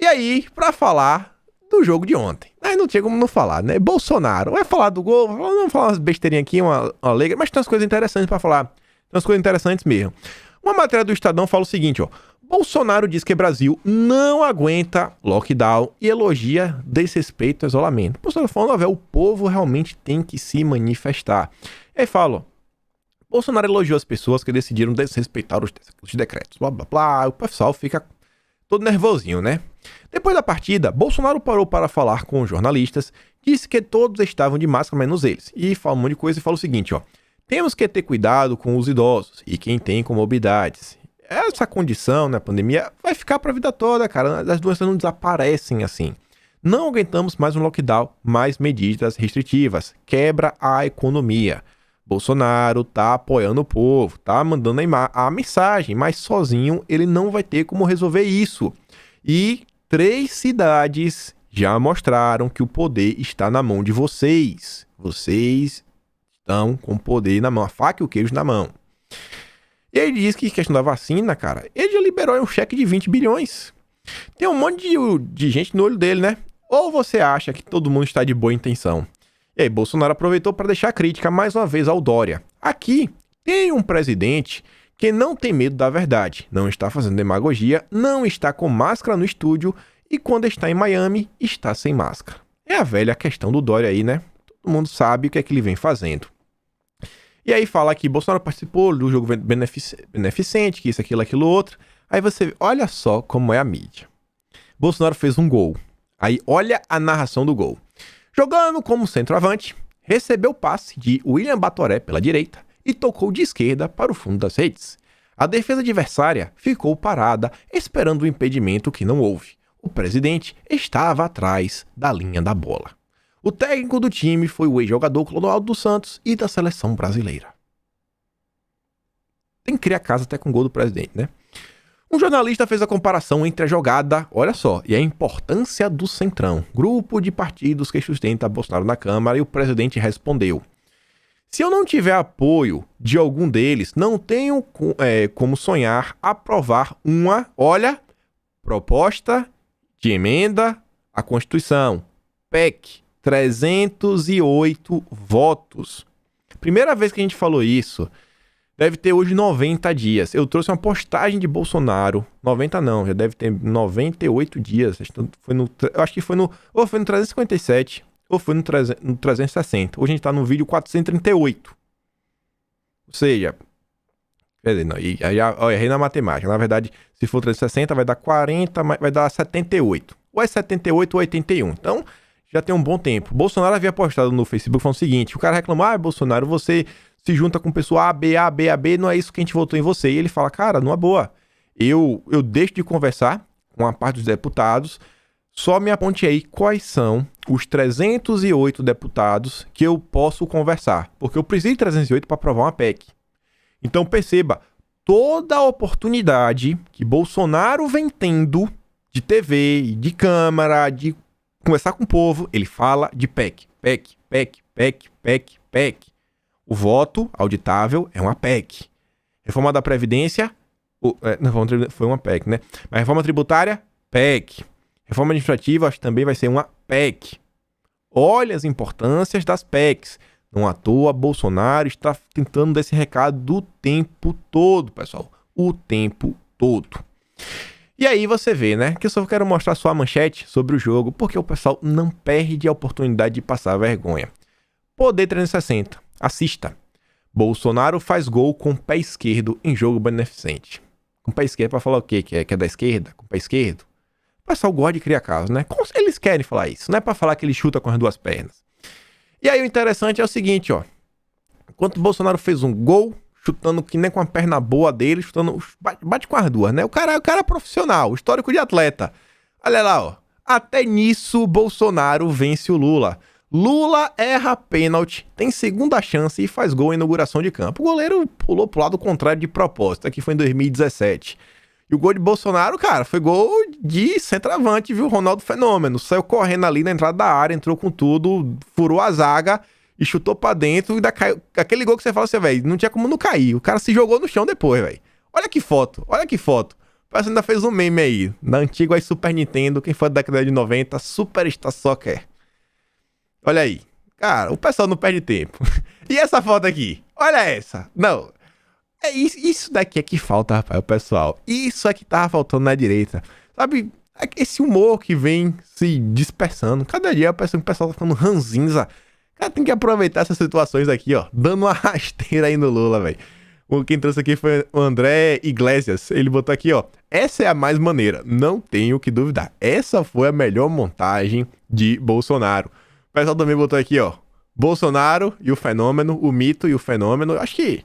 E aí, pra falar do jogo de ontem. Aí não tinha como não falar, né? Bolsonaro. Vai falar do gol, vamos falar umas besteirinhas aqui, uma alegre, mas tem umas coisas interessantes pra falar. Tem umas coisas interessantes mesmo. Uma matéria do Estadão fala o seguinte, ó. Bolsonaro diz que o Brasil não aguenta lockdown e elogia desrespeito ao isolamento. Bolsonaro falando, o povo realmente tem que se manifestar. E aí fala, ó, Bolsonaro elogiou as pessoas que decidiram desrespeitar os decretos. Blá, blá, blá. O pessoal fica todo nervosinho, né? Depois da partida, Bolsonaro parou para falar com os jornalistas, disse que todos estavam de máscara, menos eles. E fala um monte de coisa e fala o seguinte, ó. Temos que ter cuidado com os idosos e quem tem comorbidades. Essa condição, né, pandemia, vai ficar para a vida toda, cara. As doenças não desaparecem assim. Não aguentamos mais um lockdown, mais medidas restritivas. Quebra a economia. Bolsonaro tá apoiando o povo, tá mandando a mensagem, mas sozinho ele não vai ter como resolver isso. E 3 cidades já mostraram que o poder está na mão de vocês. Vocês estão com o poder na mão, a faca e o queijo na mão. E ele diz que questão da vacina, cara, ele já liberou um cheque de 20 bilhões. Tem um monte de gente no olho dele, né? Ou você acha que todo mundo está de boa intenção? E aí, Bolsonaro aproveitou para deixar a crítica mais uma vez ao Dória. Aqui tem um presidente que não tem medo da verdade, não está fazendo demagogia, não está com máscara no estúdio e quando está em Miami, está sem máscara. É a velha questão do Dória aí, né? Todo mundo sabe o que é que ele vem fazendo. E aí fala que Bolsonaro participou do jogo beneficente, que isso, aquilo, outro. Aí você vê, olha só como é a mídia. Bolsonaro fez um gol. Aí olha a narração do gol. Jogando como centroavante, recebeu o passe de William Batoré pela direita e tocou de esquerda para o fundo das redes. A defesa adversária ficou parada, esperando o impedimento que não houve. O presidente estava atrás da linha da bola. O técnico do time foi o ex-jogador Clodoaldo dos Santos e da seleção brasileira. Tem que criar casa até com o gol do presidente, né? Um jornalista fez a comparação entre a jogada, olha só, e a importância do Centrão, grupo de partidos que sustenta Bolsonaro na Câmara, e o presidente respondeu: se eu não tiver apoio de algum deles, não tenho como sonhar aprovar uma, olha, proposta de emenda à Constituição, PEC, 308 votos. Primeira vez que a gente falou isso, deve ter hoje 90 dias. Eu trouxe uma postagem de Bolsonaro, 90 não, já deve ter 98 dias. Eu acho que foi no 357 ou foi no 360. Hoje a gente tá no vídeo 438. Ou seja, quer dizer, não, eu errei na matemática. Na verdade, se for 360 vai dar 40, vai dar 78. Ou é 78 ou 81. Então, já tem um bom tempo. Bolsonaro havia postado no Facebook falando o seguinte, o cara reclamou, Bolsonaro, você se junta com pessoa A, B, A, B, A, B, não é isso que a gente votou em você. E ele fala, cara, numa boa, eu deixo de conversar com a parte dos deputados, só me aponte aí quais são os 308 deputados que eu posso conversar, porque eu preciso de 308 para aprovar uma PEC. Então perceba, toda a oportunidade que Bolsonaro vem tendo de TV, de Câmara, de conversar com o povo, ele fala de PEC, PEC, PEC, PEC, PEC, PEC. O voto auditável é uma PEC. Reforma da Previdência, foi uma PEC, né? Mas reforma tributária, PEC. Reforma administrativa, acho que também vai ser uma PEC. Olha as importâncias das PECs. Não à toa, Bolsonaro está tentando dar esse recado do tempo todo, pessoal. O tempo todo. E aí você vê, né, que eu só quero mostrar só a manchete sobre o jogo, porque o pessoal não perde a oportunidade de passar vergonha. Poder 360. Assista. Bolsonaro faz gol com o pé esquerdo em jogo beneficente. Com o pé esquerdo pra falar o quê? Que é da esquerda? Com o pé esquerdo? O pessoal gosta de criar casos, né? Como eles querem falar isso. Não é pra falar que ele chuta com as duas pernas. E aí o interessante é o seguinte, ó. Enquanto o Bolsonaro fez um gol, chutando que nem com a perna boa dele, chutando, bate com as duas, né? O cara é profissional, histórico de atleta. Olha lá, ó. Até nisso, Bolsonaro vence o Lula. Lula erra pênalti, tem segunda chance e faz gol em inauguração de campo. O goleiro pulou pro lado contrário de propósito, aqui foi em 2017. E E o gol de Bolsonaro, cara, foi gol de centroavante, viu? Ronaldo Fenômeno. Saiu correndo ali na entrada da área, entrou com tudo, furou a zaga e chutou pra dentro. E ainda caiu. Aquele gol que você fala assim, velho, não tinha como não cair. O cara se jogou no chão depois, velho. Olha que foto, olha que foto. Parece que ainda fez um meme aí. Na antiga Super Nintendo, quem foi da década de 90, Superstar Soccer. Olha aí. Cara, o pessoal não perde tempo. E essa foto aqui? Olha essa. Não. É isso daqui é que falta, rapaz, o pessoal. Isso é que tava faltando na direita. Sabe, esse humor que vem se dispersando. Cada dia eu percebo que o pessoal tá ficando ranzinza. Cara, tem que aproveitar essas situações aqui, ó. Dando uma rasteira aí no Lula, velho. Quem trouxe aqui foi o André Iglesias. Ele botou aqui, ó. Essa é a mais maneira. Não tenho que duvidar. Essa foi a melhor montagem de Bolsonaro. O pessoal também botou aqui, ó. Bolsonaro e o fenômeno. O mito e o fenômeno. Acho que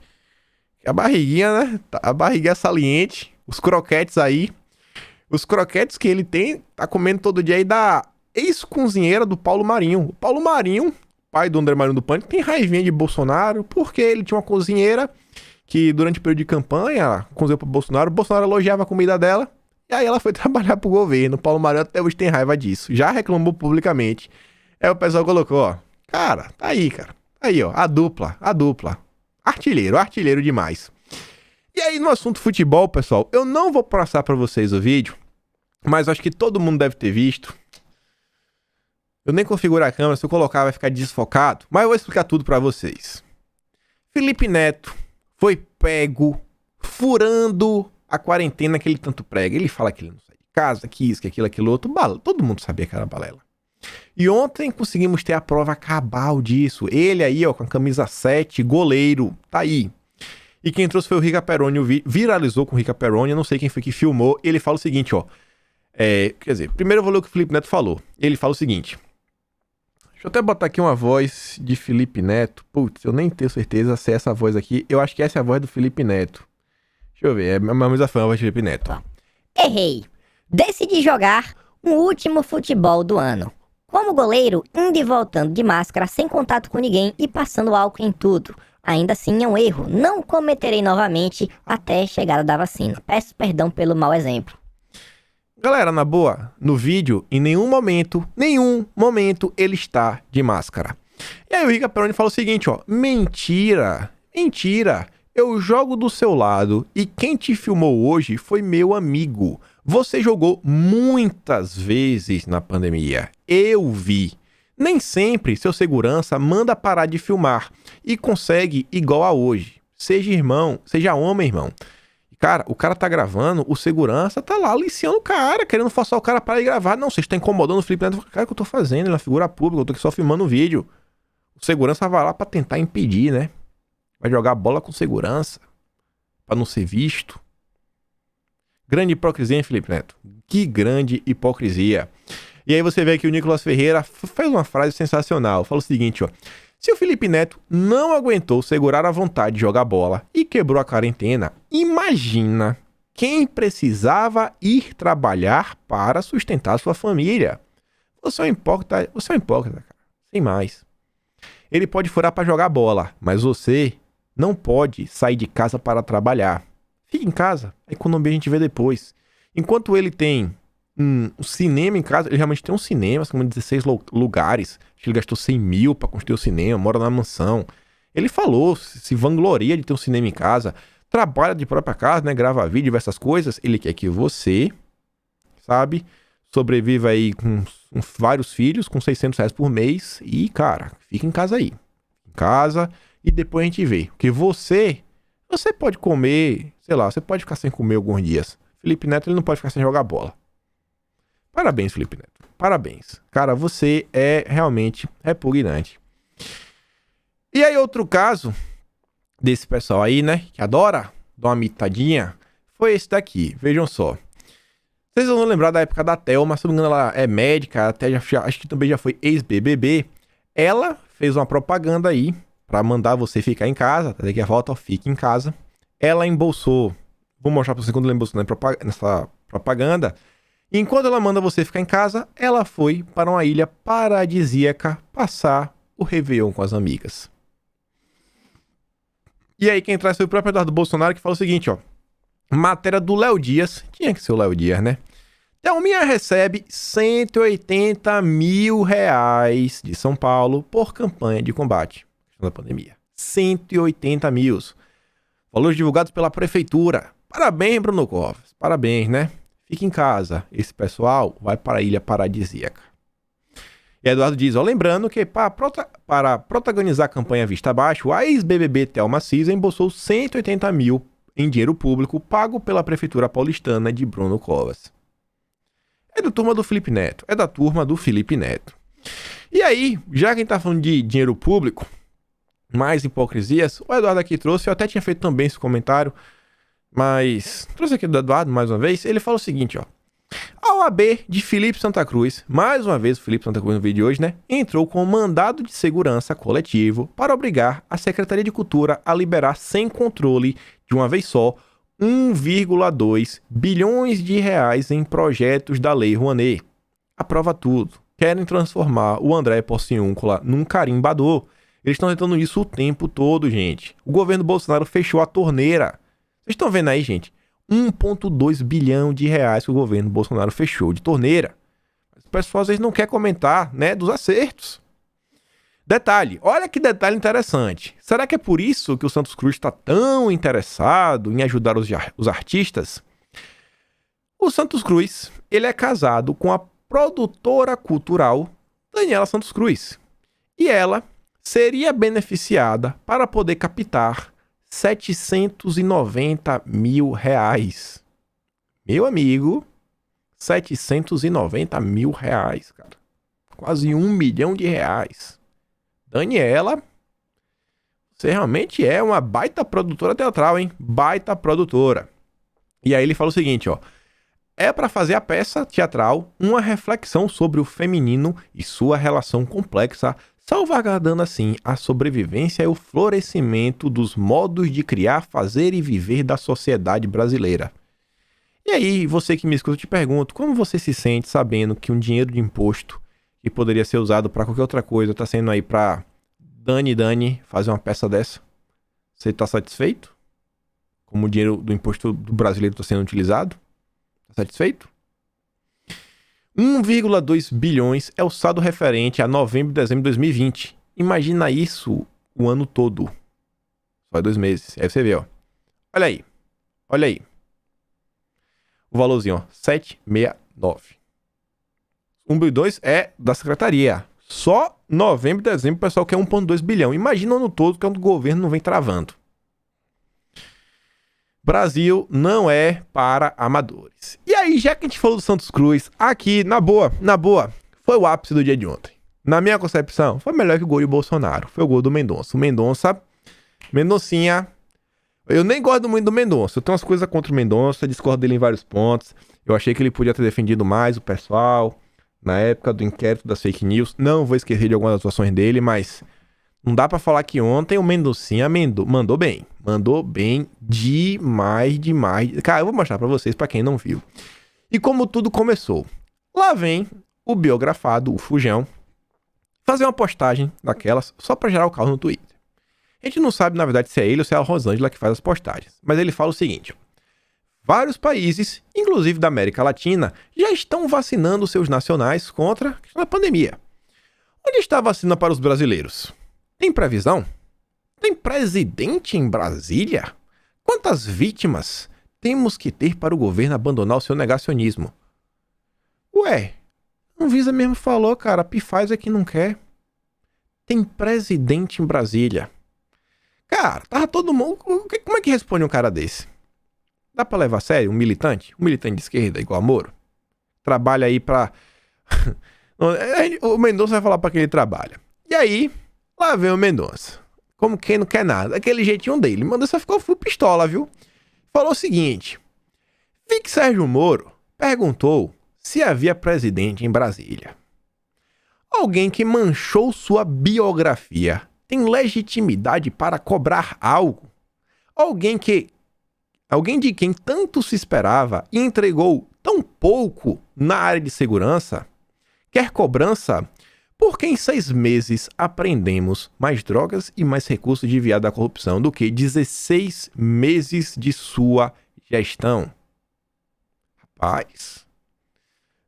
a barriguinha, né? A barriguinha saliente. Os croquetes aí. Os croquetes que ele tem, tá comendo todo dia aí da ex-cozinheira do Paulo Marinho. O Paulo Marinho, pai do André Marinho do Pânico, tem raivinha de Bolsonaro porque ele tinha uma cozinheira que durante o período de campanha, cozinhou pro Bolsonaro, o Bolsonaro elogiava a comida dela, e aí ela foi trabalhar pro governo. O Paulo Marinho até hoje tem raiva disso. Já reclamou publicamente. Aí o pessoal colocou, ó. Cara, tá aí, cara. Tá aí, ó. A dupla. Artilheiro demais. E aí, no assunto futebol, pessoal, eu não vou passar pra vocês o vídeo, mas acho que todo mundo deve ter visto. Eu nem configuro a câmera, se eu colocar vai ficar desfocado, mas eu vou explicar tudo pra vocês. Felipe Neto foi pego furando a quarentena que ele tanto prega. Ele fala que ele não sai de casa, que isso, que aquilo, aquilo outro. Todo mundo sabia que era balela. E ontem conseguimos ter a prova cabal disso. Ele aí, ó, com a camisa 7, goleiro, tá aí. E quem trouxe foi o Rica Peroni, viralizou com o Rica Peroni, eu não sei quem foi que filmou. Ele fala o seguinte, ó. Quer dizer, primeiro eu vou ler o que o Felipe Neto falou. Ele fala o seguinte. Deixa eu até botar aqui uma voz de Felipe Neto. Putz, eu nem tenho certeza se é essa voz aqui. Eu acho que essa é a voz do Felipe Neto. Deixa eu ver, é a mesma voz de Felipe Neto. Errei. Decidi jogar o último futebol do ano. Como goleiro, indo e voltando de máscara, sem contato com ninguém e passando álcool em tudo. Ainda assim é um erro. Não cometerei novamente até a chegada da vacina. Peço perdão pelo mau exemplo. Galera, na boa, no vídeo, em nenhum momento, ele está de máscara. E aí o Rica Peroni fala o seguinte, ó. Mentira. Eu jogo do seu lado e quem te filmou hoje foi meu amigo. Você jogou muitas vezes na pandemia. Eu vi. Nem sempre seu segurança manda parar de filmar e consegue igual a hoje. Seja homem, irmão. Cara, o cara tá gravando, o segurança tá lá aliciando o cara, querendo forçar o cara para ir gravar. Não, você está incomodando o Felipe Neto. Cara, o que eu tô fazendo? Ele é uma figura pública, eu tô aqui só filmando o vídeo. O segurança vai lá pra tentar impedir, né? Vai jogar bola com segurança, pra não ser visto. Grande hipocrisia, hein, Felipe Neto? Que grande hipocrisia. E aí você vê que o Nicolas Ferreira fez uma frase sensacional. Fala o seguinte, ó. Se o Felipe Neto não aguentou segurar a vontade de jogar bola e quebrou a quarentena, imagina quem precisava ir trabalhar para sustentar sua família. Você é um hipócrita, cara. Sem mais. Ele pode furar para jogar bola, mas você não pode sair de casa para trabalhar. Fique em casa, a economia a gente vê depois. Enquanto ele tem um cinema em casa, ele realmente tem um cinema, são 16 lugares. Acho que ele gastou 100 mil pra construir o cinema, mora na mansão. Ele falou, se vangloria de ter um cinema em casa, trabalha de própria casa, né? Grava vídeo, diversas coisas. Ele quer que você, sabe, sobreviva aí com vários filhos, com 600 reais por mês. E, cara, fica em casa aí. Em casa e depois a gente vê. Porque você pode comer, sei lá, você pode ficar sem comer alguns dias. Felipe Neto, ele não pode ficar sem jogar bola. Parabéns, Felipe Neto. Parabéns. Cara, você é realmente repugnante. E aí, outro caso desse pessoal aí, né, que adora dar uma mitadinha, foi esse daqui. Vejam só. Vocês vão lembrar da época da Thelma, se não me engano, ela é médica, até acho que também já foi ex-BBB. Ela fez uma propaganda aí pra mandar você ficar em casa. Daqui a volta, ó, fique em casa. Ela embolsou, vou mostrar pra você quando ela embolsou nessa propaganda. Enquanto ela manda você ficar em casa, ela foi para uma ilha paradisíaca passar o Réveillon com as amigas. E aí quem traz foi o próprio Eduardo Bolsonaro, que fala o seguinte, ó. Matéria do Léo Dias. Tinha que ser o Léo Dias, né? Thelminha recebe R$180 mil de São Paulo por campanha de combate à pandemia. 180 mil. Valores divulgados pela prefeitura. Parabéns, Bruno Covas. Parabéns, né? Fique em casa. Esse pessoal vai para a ilha paradisíaca. E Eduardo diz, lembrando que para protagonizar a campanha Vista Abaixo, a ex-BBB Thelma Cisa embolsou 180 mil em dinheiro público pago pela prefeitura paulistana de Bruno Covas. É da turma do Felipe Neto. É da turma do Felipe Neto. E aí, já que a gente tá falando de dinheiro público, mais hipocrisias, o Eduardo aqui trouxe, eu até tinha feito também esse comentário, mas trouxe aqui do Eduardo mais uma vez, ele fala o seguinte, ó. A OAB de Felipe Santa Cruz, mais uma vez o Felipe Santa Cruz no vídeo de hoje, né, entrou com um mandado de segurança coletivo para obrigar a Secretaria de Cultura a liberar sem controle, de uma vez só, 1,2 bilhões de reais em projetos da Lei Rouanet. Aprova tudo. Querem transformar o André Porciúncula num carimbador. Eles estão tentando isso o tempo todo, gente. O governo Bolsonaro fechou a torneira. Vocês estão vendo aí, gente? 1,2 bilhão de reais que o governo Bolsonaro fechou de torneira. O pessoal às vezes não quer comentar, né, dos acertos. Detalhe, olha que detalhe interessante. Será que é por isso que o Santos Cruz está tão interessado em ajudar os artistas? O Santos Cruz, ele é casado com a produtora cultural Daniela Santos Cruz. E ela seria beneficiada para poder captar 790 mil reais. Meu amigo, 790 mil reais, cara. Quase 1 milhão de reais. Daniela, você realmente é uma baita produtora teatral, hein? Baita produtora. E aí ele fala o seguinte, ó. É para fazer a peça teatral uma reflexão sobre o feminino e sua relação complexa, salvaguardando assim a sobrevivência e o florescimento dos modos de criar, fazer e viver da sociedade brasileira. E aí, você que me escuta, eu te pergunto, como você se sente sabendo que um dinheiro de imposto que poderia ser usado para qualquer outra coisa tá sendo aí para Dani fazer uma peça dessa? Você tá satisfeito? Como o dinheiro do imposto do brasileiro tá sendo utilizado? Tá satisfeito? 1,2 bilhões é o saldo referente a novembro e dezembro de 2020. Imagina isso o ano todo. Só é 2 meses. Aí você vê, ó. Olha aí. Olha aí. O valorzinho, ó. 769. 1,2 é da secretaria. Só novembro e dezembro o pessoal quer 1,2 bilhão. Imagina o ano todo que o governo não vem travando. Brasil não é para amadores. E aí, já que a gente falou do Santos Cruz, aqui, na boa, foi o ápice do dia de ontem. Na minha concepção, foi melhor que o gol do Bolsonaro. Foi o gol do Mendonça. O Mendoncinha, eu nem gosto muito do Mendonça. Eu tenho umas coisas contra o Mendonça, discordo dele em vários pontos. Eu achei que ele podia ter defendido mais o pessoal na época do inquérito das fake news. Não vou esquecer de algumas atuações dele, mas não dá pra falar que ontem o Mendoncinha mandou bem. Mandou bem demais. Cara, eu vou mostrar pra vocês, pra quem não viu. E como tudo começou. Lá vem o biografado, o Fujão, fazer uma postagem daquelas só pra gerar o caos no Twitter. A gente não sabe, na verdade, se é ele ou se é a Rosângela que faz as postagens. Mas ele fala o seguinte, ó. Vários países, inclusive da América Latina, já estão vacinando seus nacionais contra a pandemia. Onde está a vacina para os brasileiros? Tem previsão? Tem presidente em Brasília? Quantas vítimas temos que ter para o governo abandonar o seu negacionismo? Ué, a Anvisa mesmo falou, cara, a Pfizer que não quer. Tem presidente em Brasília. Cara, tava todo mundo... Como é que responde um cara desse? Dá pra levar a sério um militante? Um militante de esquerda igual a Moro? Trabalha aí pra... O Mendonça vai falar pra que ele trabalha. E aí, lá vem o Mendonça. Como quem não quer nada. Aquele jeitinho dele. O Mendonça ficou full pistola, viu? Falou o seguinte. Vi que Sérgio Moro perguntou se havia presidente em Brasília. Alguém que manchou sua biografia tem legitimidade para cobrar algo? Alguém de quem tanto se esperava e entregou tão pouco na área de segurança? Quer cobrança? Porque em 6 meses aprendemos mais drogas e mais recursos desviados da corrupção do que 16 meses de sua gestão. Rapaz,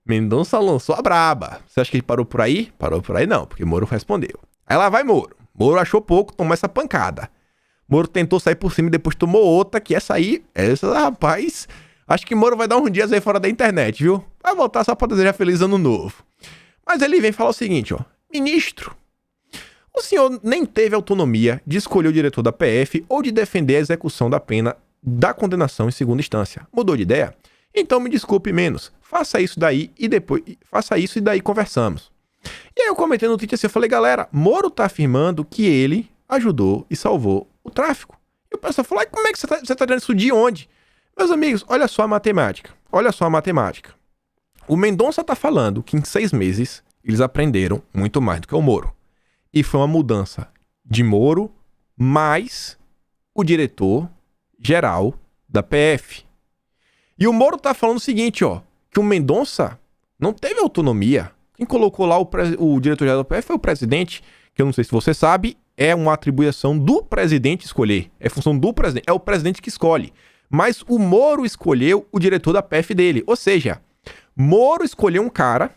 Mendonça lançou a braba. Você acha que ele parou por aí? Parou por aí não, porque Moro respondeu. Aí lá vai Moro. Moro achou pouco, tomou essa pancada. Moro tentou sair por cima e depois tomou outra, que essa aí, rapaz, acho que Moro vai dar uns dias aí fora da internet, viu? Vai voltar só pra desejar feliz ano novo. Mas ele vem falar o seguinte, ó. Ministro, o senhor nem teve autonomia de escolher o diretor da PF ou de defender a execução da pena da condenação em segunda instância. Mudou de ideia? Então me desculpe menos. Faça isso e daí conversamos. E aí eu comentei no Twitter assim, eu falei, galera, Moro tá afirmando que ele ajudou e salvou o tráfico. E o pessoal falou, como é que você tá dizendo isso de onde? Meus amigos, olha só a matemática. O Mendonça tá falando que em 6 meses eles aprenderam muito mais do que o Moro. E foi uma mudança de Moro mais o diretor-geral da PF. E o Moro tá falando o seguinte, ó, que o Mendonça não teve autonomia. Quem colocou lá o diretor-geral da PF foi o presidente, que eu não sei se você sabe, é uma atribuição do presidente escolher. É função do presidente, é o presidente que escolhe. Mas o Moro escolheu o diretor da PF dele. Ou seja, Moro escolheu um cara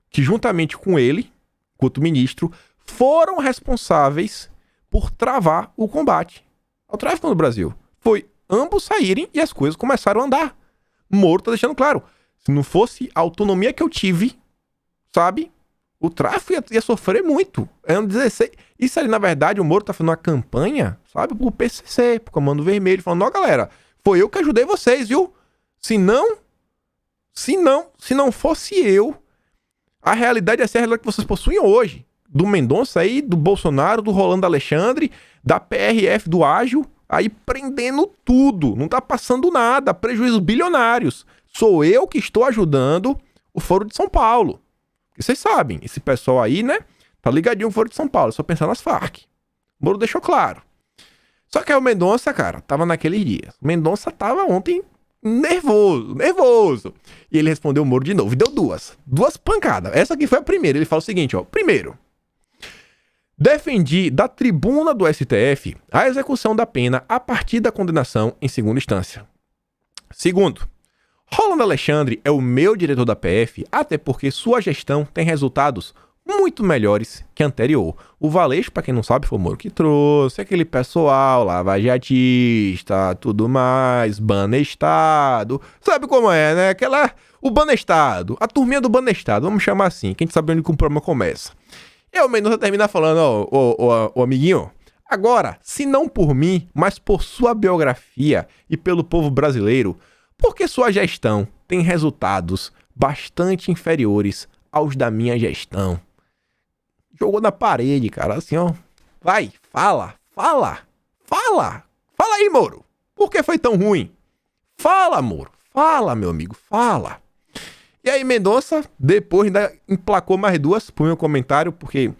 que juntamente com ele, enquanto ministro, foram responsáveis por travar o combate ao tráfico no Brasil. Foi ambos saírem e as coisas começaram a andar. Moro tá deixando claro, se não fosse a autonomia que eu tive, sabe, o tráfico ia sofrer muito. Ano 16. Isso ali, na verdade, o Moro tá fazendo uma campanha, sabe, pro PCC, pro Comando Vermelho, falando, ó, galera, foi eu que ajudei vocês, viu? Se não fosse eu, a realidade ia ser a realidade que vocês possuem hoje. Do Mendonça aí, do Bolsonaro, do Rolando Alexandre, da PRF, do Ágil, aí prendendo tudo. Não tá passando nada, prejuízos bilionários. Sou eu que estou ajudando o Foro de São Paulo. E vocês sabem, esse pessoal aí, né, tá ligadinho no Foro de São Paulo, só pensando nas Farc. O Moro deixou claro. Só que aí o Mendonça, cara, tava naqueles dias. O Mendonça tava ontem nervoso. E ele respondeu o Moro de novo, e deu duas pancadas. Essa aqui foi a primeira. Ele fala o seguinte, ó, primeiro, defendi da tribuna do STF a execução da pena a partir da condenação em segunda instância. Segundo, Rolando Alexandre é o meu diretor da PF, até porque sua gestão tem resultados muito melhores que a anterior. O Valeixo, pra quem não sabe, foi o Moro que trouxe, aquele pessoal lavajatista, tudo mais, Banestado, sabe como é, né? O Banestado, a turminha do Banestado, vamos chamar assim, que a gente sabe onde que o problema começa. E o Mendonça termina falando, ó, amiguinho, agora, se não por mim, mas por sua biografia e pelo povo brasileiro, porque sua gestão tem resultados bastante inferiores aos da minha gestão. Jogou na parede, cara, assim, ó. Vai, fala aí, Moro. Por que foi tão ruim? Fala, Moro. Fala, meu amigo, fala. E aí, Mendonça, depois ainda emplacou mais duas pro meu comentário, porque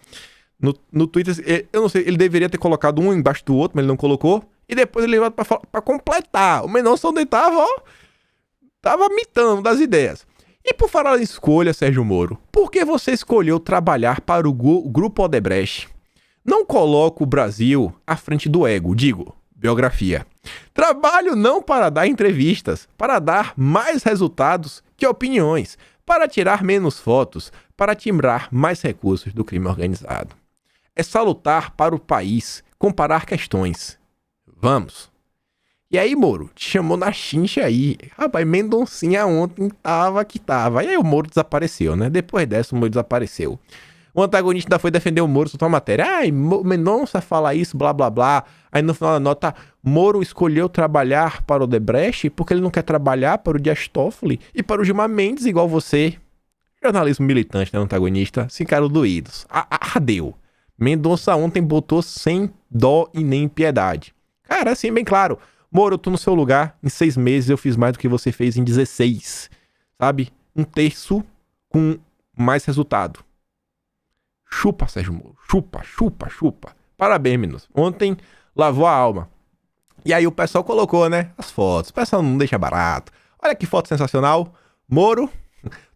no Twitter, eu não sei, ele deveria ter colocado um embaixo do outro, mas ele não colocou. E depois ele levou pra completar. O Mendonça onde ele tava, ó, tava mitando das ideias. E por falar em escolha, Sérgio Moro, por que você escolheu trabalhar para o Grupo Odebrecht? Não coloco o Brasil à frente do ego, digo, biografia. Trabalho não para dar entrevistas, para dar mais resultados que opiniões, para tirar menos fotos, para timbrar mais recursos do crime organizado. É salutar para o país, comparar questões. Vamos. E aí, Moro, te chamou na chincha aí. Rapaz, Mendoncinha ontem tava que tava. E aí o Moro desapareceu, né? Depois dessa, o Moro desapareceu. O antagonista ainda foi defender o Moro, soltou uma matéria. Ai, Mendonça fala isso, blá, blá, blá. Aí no final da nota, Moro escolheu trabalhar para o Odebrecht porque ele não quer trabalhar para o Dias Toffoli e para o Gilmar Mendes, igual você. Jornalismo militante, né, antagonista? Se ficaram doídos. Ardeu. Mendonça ontem botou sem dó e nem piedade. Cara, assim, bem claro. Moro, eu tô no seu lugar, em 6 meses eu fiz mais do que você fez em 16, sabe? 1/3 com mais resultado. Chupa, Sérgio Moro, chupa. Parabéns, meninos. Ontem lavou a alma. E aí o pessoal colocou, né, as fotos. O pessoal não deixa barato. Olha que foto sensacional. Moro,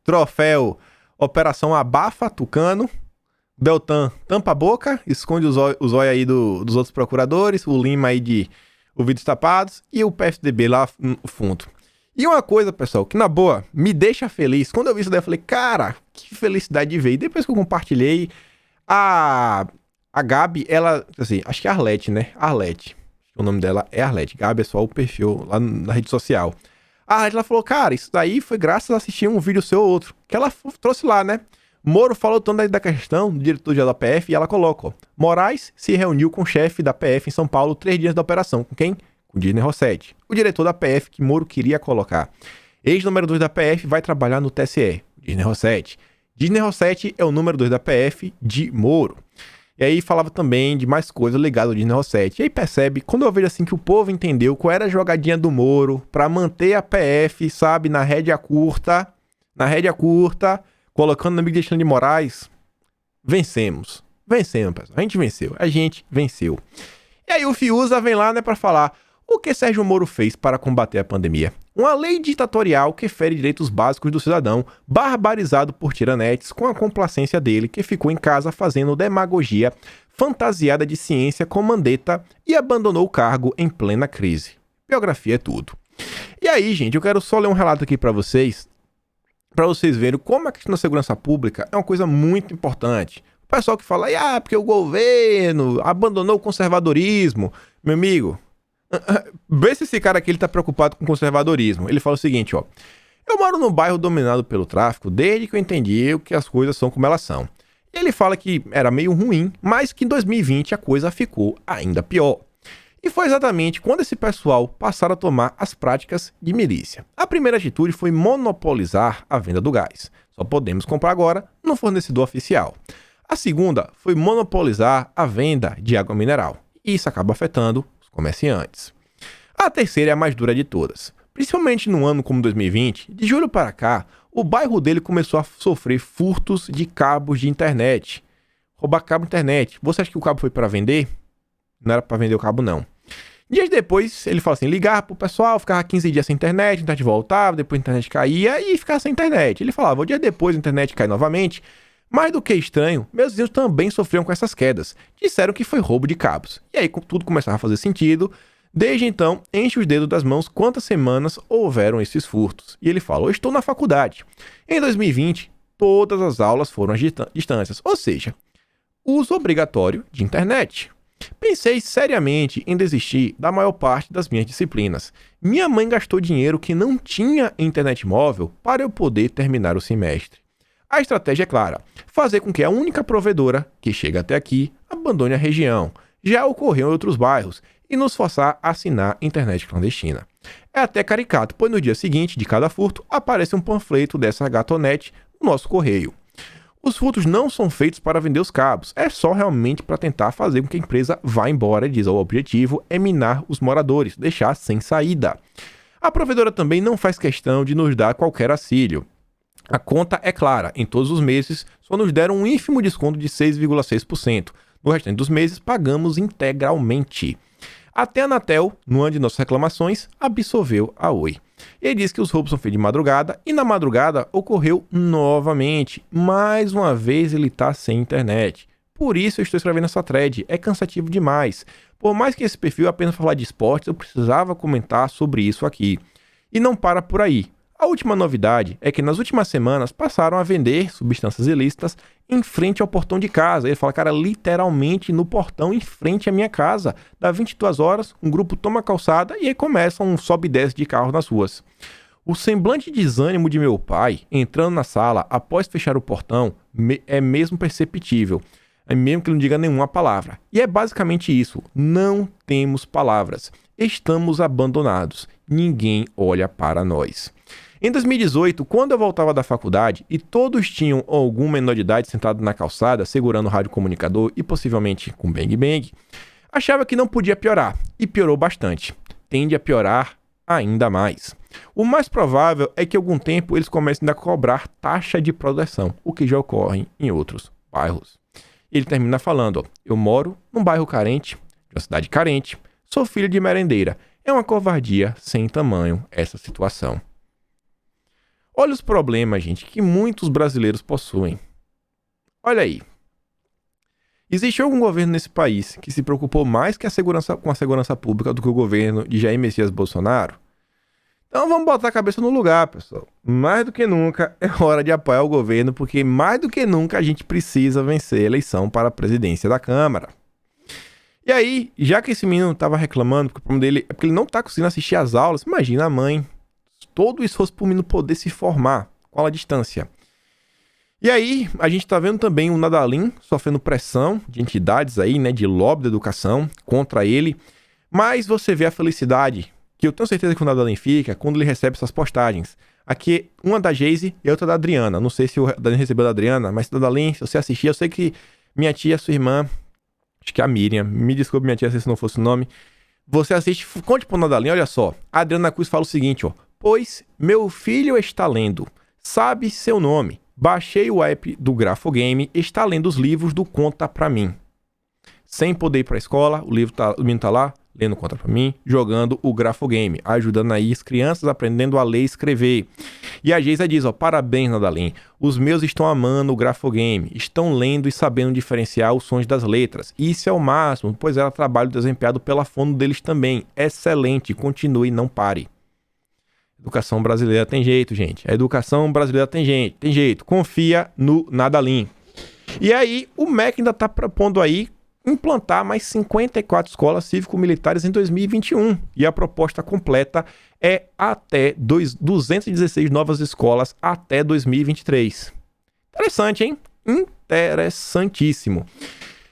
troféu Operação Abafa, Tucano. Beltrán tampa a boca, esconde os olhos aí dos outros procuradores. O Lima aí de ouvidos tapados e o PSDB lá no fundo. E uma coisa, pessoal, que na boa me deixa feliz. Quando eu vi isso daí, eu falei, cara, que felicidade de ver. E depois que eu compartilhei, a Gabi, ela, assim, acho que é Arlete, né? Arlete. O nome dela é Arlete. Gabi é só o perfil lá na rede social. A Arlete, ela falou, cara, isso daí foi graças a assistir um vídeo seu ou outro. Que ela trouxe lá, né? Moro falou tanto da questão do diretor da PF e ela coloca, ó. Moraes se reuniu com o chefe da PF em São Paulo 3 dias da operação. Com quem? Com Disney Rossetti. O diretor da PF que Moro queria colocar. Ex-número 2 da PF vai trabalhar no TSE. Disney Rossetti. Disney Rossetti é o número 2 da PF de Moro. E aí falava também de mais coisas ligadas ao Disney Rossetti. E aí percebe, quando eu vejo assim que o povo entendeu qual era a jogadinha do Moro pra manter a PF, sabe, na rédea curta, colocando na Alexandre de Moraes, vencemos. Vencemos, pessoal. A gente venceu. E aí o Fiuza vem lá, né, pra falar o que Sérgio Moro fez para combater a pandemia. Uma lei ditatorial que fere direitos básicos do cidadão, barbarizado por tiranetes com a complacência dele, que ficou em casa fazendo demagogia fantasiada de ciência com Mandetta e abandonou o cargo em plena crise. Biografia é tudo. E aí, gente, eu quero só ler um relato aqui para vocês verem como a questão da segurança pública é uma coisa muito importante. O pessoal que fala, porque o governo abandonou o conservadorismo. Meu amigo, vê se esse cara aqui ele tá preocupado com conservadorismo. Ele fala o seguinte, ó. Eu moro num bairro dominado pelo tráfico desde que eu entendi que as coisas são como elas são. Ele fala que era meio ruim, mas que em 2020 a coisa ficou ainda pior. E foi exatamente quando esse pessoal passaram a tomar as práticas de milícia. A primeira atitude foi monopolizar a venda do gás. Só podemos comprar agora no fornecedor oficial. A segunda foi monopolizar a venda de água mineral. E isso acaba afetando os comerciantes. A terceira é a mais dura de todas. Principalmente num ano como 2020, de julho para cá, o bairro dele começou a sofrer furtos de cabos de internet. Roubar cabo de internet. Você acha que o cabo foi para vender? Não era para vender o cabo, não. Dias depois, ele fala assim, ligava pro pessoal, ficava 15 dias sem internet, a internet voltava, depois a internet caía e ficava sem internet. Ele falava, o dia depois a internet cai novamente. Mais do que estranho, meus vizinhos também sofriam com essas quedas. Disseram que foi roubo de cabos. E aí tudo começava a fazer sentido. Desde então, enche os dedos das mãos quantas semanas houveram esses furtos. E ele fala, eu estou na faculdade. Em 2020, todas as aulas foram às distâncias, ou seja, uso obrigatório de internet. Pensei seriamente em desistir da maior parte das minhas disciplinas. Minha mãe gastou dinheiro que não tinha internet móvel para eu poder terminar o semestre. A estratégia é clara, fazer com que a única provedora que chega até aqui abandone a região. Já ocorreu em outros bairros e nos forçar a assinar internet clandestina. É até caricato, pois no dia seguinte de cada furto aparece um panfleto dessa gatonete no nosso correio. Os furtos não são feitos para vender os cabos, é só realmente para tentar fazer com que a empresa vá embora, diz o objetivo é minar os moradores, deixar sem saída. A provedora também não faz questão de nos dar qualquer auxílio. A conta é clara, em todos os meses só nos deram um ínfimo desconto de 6,6%. No restante dos meses pagamos integralmente. Até a Anatel, no ano de nossas reclamações, absolveu a Oi. Ele diz que os roubos são feitos de madrugada e na madrugada ocorreu novamente. Mais uma vez ele está sem internet. Por isso eu estou escrevendo essa thread. É cansativo demais. Por mais que esse perfil apenas falar de esportes, eu precisava comentar sobre isso aqui. E não para por aí. A última novidade é que nas últimas semanas passaram a vender substâncias ilícitas em frente ao portão de casa. Ele fala, cara, literalmente no portão em frente à minha casa. Dá 22 horas, um grupo toma a calçada e aí começa um sobe e desce de carro nas ruas. O semblante de desânimo de meu pai, entrando na sala após fechar o portão, é mesmo perceptível. É mesmo que ele não diga nenhuma palavra. E é basicamente isso. Não temos palavras. Estamos abandonados. Ninguém olha para nós. Em 2018, quando eu voltava da faculdade e todos tinham algum menor de idade sentado na calçada, segurando o radiocomunicador e possivelmente com bang-bang, achava que não podia piorar, e piorou bastante. Tende a piorar ainda mais. O mais provável é que em algum tempo eles comecem a cobrar taxa de proteção, o que já ocorre em outros bairros. Ele termina falando, eu moro num bairro carente, de uma cidade carente, sou filho de merendeira. É uma covardia sem tamanho essa situação. Olha os problemas, gente, que muitos brasileiros possuem. Olha aí. Existe algum governo nesse país que se preocupou mais com a segurança pública do que o governo de Jair Messias Bolsonaro? Então vamos botar a cabeça no lugar, pessoal. Mais do que nunca é hora de apoiar o governo, porque mais do que nunca a gente precisa vencer a eleição para a presidência da Câmara. E aí, já que esse menino tava reclamando, porque o problema dele é porque ele não tá conseguindo assistir às aulas, imagina a mãe, todo o esforço pro menino poder se formar, com a distância. E aí, a gente tá vendo também o Nadalim sofrendo pressão de entidades aí, né, de lobby da educação contra ele, mas você vê a felicidade, que eu tenho certeza que o Nadalim fica quando ele recebe essas postagens. Aqui, uma da Geise e outra da Adriana. Não sei se o Nadalim recebeu da Adriana, mas Nadalim, se você assistir, eu sei que minha tia, sua irmã, acho que é a Miriam, me desculpe minha tia se não fosse o nome, você assiste, conte pro Nadalim, olha só, a Adriana Cruz fala o seguinte, ó, pois meu filho está lendo, sabe seu nome, baixei o app do Grafogame, está lendo os livros do Conta Pra Mim. Sem poder ir pra escola, o menino tá lá, lendo Conta Pra Mim, jogando o Grafogame, ajudando aí as crianças aprendendo a ler e escrever. E a Geisa diz, ó, parabéns, Nadalim, os meus estão amando o Grafogame, estão lendo e sabendo diferenciar os sons das letras. Isso é o máximo, pois era trabalho desempenhado pela fono deles também. Excelente, continue, não pare. Educação brasileira tem jeito, gente. A educação brasileira tem jeito. Confia no Nadalim. E aí, o MEC ainda tá propondo aí implantar mais 54 escolas cívico-militares em 2021. E a proposta completa é até 216 novas escolas até 2023. Interessante, hein? Interessantíssimo.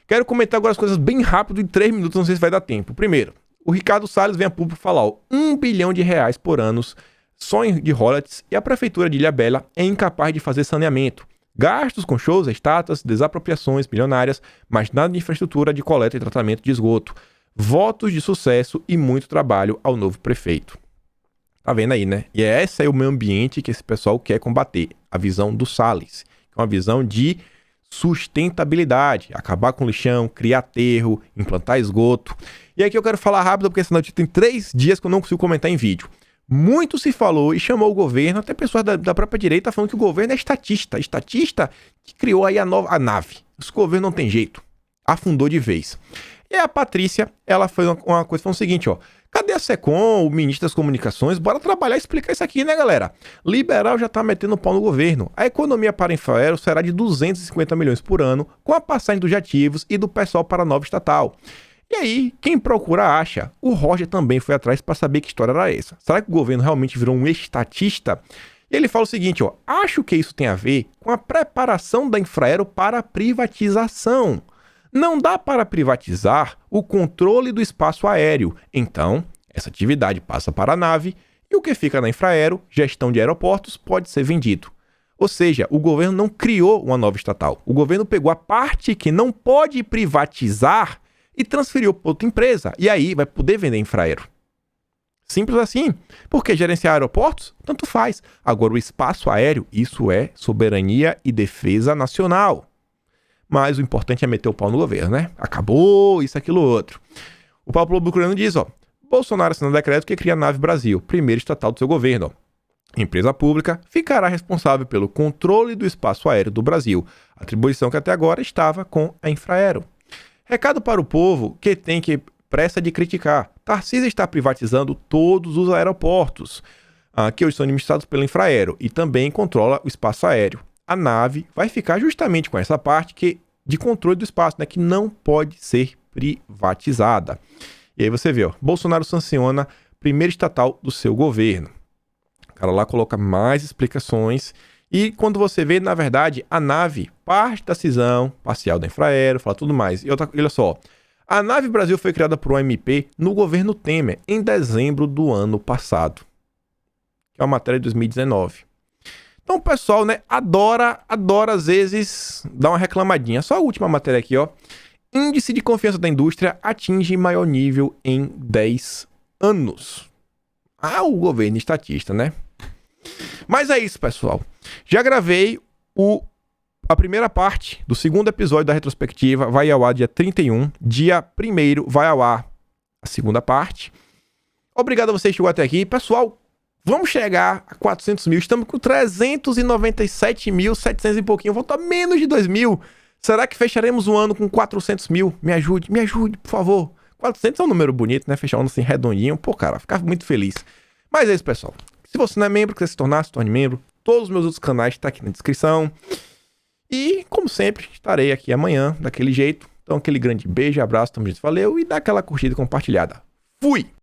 Quero comentar agora as coisas bem rápido, em 3 minutos, não sei se vai dar tempo. Primeiro, o Ricardo Salles vem a público falar, ó, R$1 bilhão por ano, só de royalties, e a prefeitura de Ilhabela é incapaz de fazer saneamento. Gastos com shows, estátuas, desapropriações milionárias, mas nada de infraestrutura de coleta e tratamento de esgoto. Votos de sucesso e muito trabalho ao novo prefeito. Tá vendo aí, né? E esse é o meio ambiente que esse pessoal quer combater. A visão do Salles. Que é uma visão de sustentabilidade. Acabar com o lixão, criar aterro, implantar esgoto. E aqui eu quero falar rápido, porque essa notícia tem 3 dias que eu não consigo comentar em vídeo. Muito se falou e chamou o governo, até pessoas da própria direita falando que o governo é estatista. Estatista que criou aí a nave. Esse governo não tem jeito. Afundou de vez. E a Patrícia, ela fez uma coisa, falou o seguinte, ó. Cadê a SECOM, o ministro das Comunicações? Bora trabalhar e explicar isso aqui, né, galera? Liberal já tá metendo pau no governo. A economia para a Infraero será de 250 milhões por ano, com a passagem dos ativos e do pessoal para a nova estatal. E aí, quem procura acha. O Roger também foi atrás para saber que história era essa. Será que o governo realmente virou um estatista? E ele fala o seguinte, ó. Acho que isso tem a ver com a preparação da Infraero para a privatização. Não dá para privatizar o controle do espaço aéreo. Então, essa atividade passa para a nave e o que fica na Infraero, gestão de aeroportos, pode ser vendido. Ou seja, o governo não criou uma nova estatal. O governo pegou a parte que não pode privatizar e transferiu para outra empresa. E aí vai poder vender Infraero. Simples assim. Porque gerenciar aeroportos, tanto faz. Agora, o espaço aéreo, isso é soberania e defesa nacional. Mas o importante é meter o pau no governo, né? Acabou isso, aquilo, outro. O Paulo Bucurano diz, ó. Bolsonaro assina decreto que cria a Nave Brasil, primeiro estatal do seu governo, ó. Empresa pública ficará responsável pelo controle do espaço aéreo do Brasil. Atribuição que até agora estava com a Infraero. Recado para o povo que tem que pressa de criticar. Tarcísio está privatizando todos os aeroportos, que hoje são administrados pela Infraero, e também controla o espaço aéreo. A nave vai ficar justamente com essa parte de controle do espaço, né, que não pode ser privatizada. E aí você vê, ó, Bolsonaro sanciona primeiro estatal do seu governo. O cara lá coloca mais explicações. E quando você vê, na verdade, a nave parte da cisão parcial da Infraero, fala tudo mais. E olha só, a Nave Brasil foi criada por OMP no governo Temer, em dezembro do ano passado. Que é uma matéria de 2019. Então o pessoal, né, adora às vezes dar uma reclamadinha. Só a última matéria aqui, ó. Índice de confiança da indústria atinge maior nível em 10 anos. Ah, o governo estatista, né? Mas é isso, pessoal. Já gravei a primeira parte do segundo episódio da retrospectiva. Vai ao ar dia 31. Dia 1º vai ao ar a segunda parte. Obrigado a vocês que chegou até aqui. Pessoal, vamos chegar a 400 mil. Estamos com 397.700 e pouquinho. Falta menos de 2 mil. Será que fecharemos um ano com 400 mil? Me ajude, por favor. 400 é um número bonito, né? Fechar um ano assim redondinho. Pô, cara, ficar muito feliz. Mas é isso, pessoal. Se você não é membro, quiser se tornar, se torne membro. Todos os meus outros canais estão aqui na descrição. E, como sempre, estarei aqui amanhã, daquele jeito. Então, aquele grande beijo, abraço, tamo junto, valeu. E dá aquela curtida compartilhada. Fui!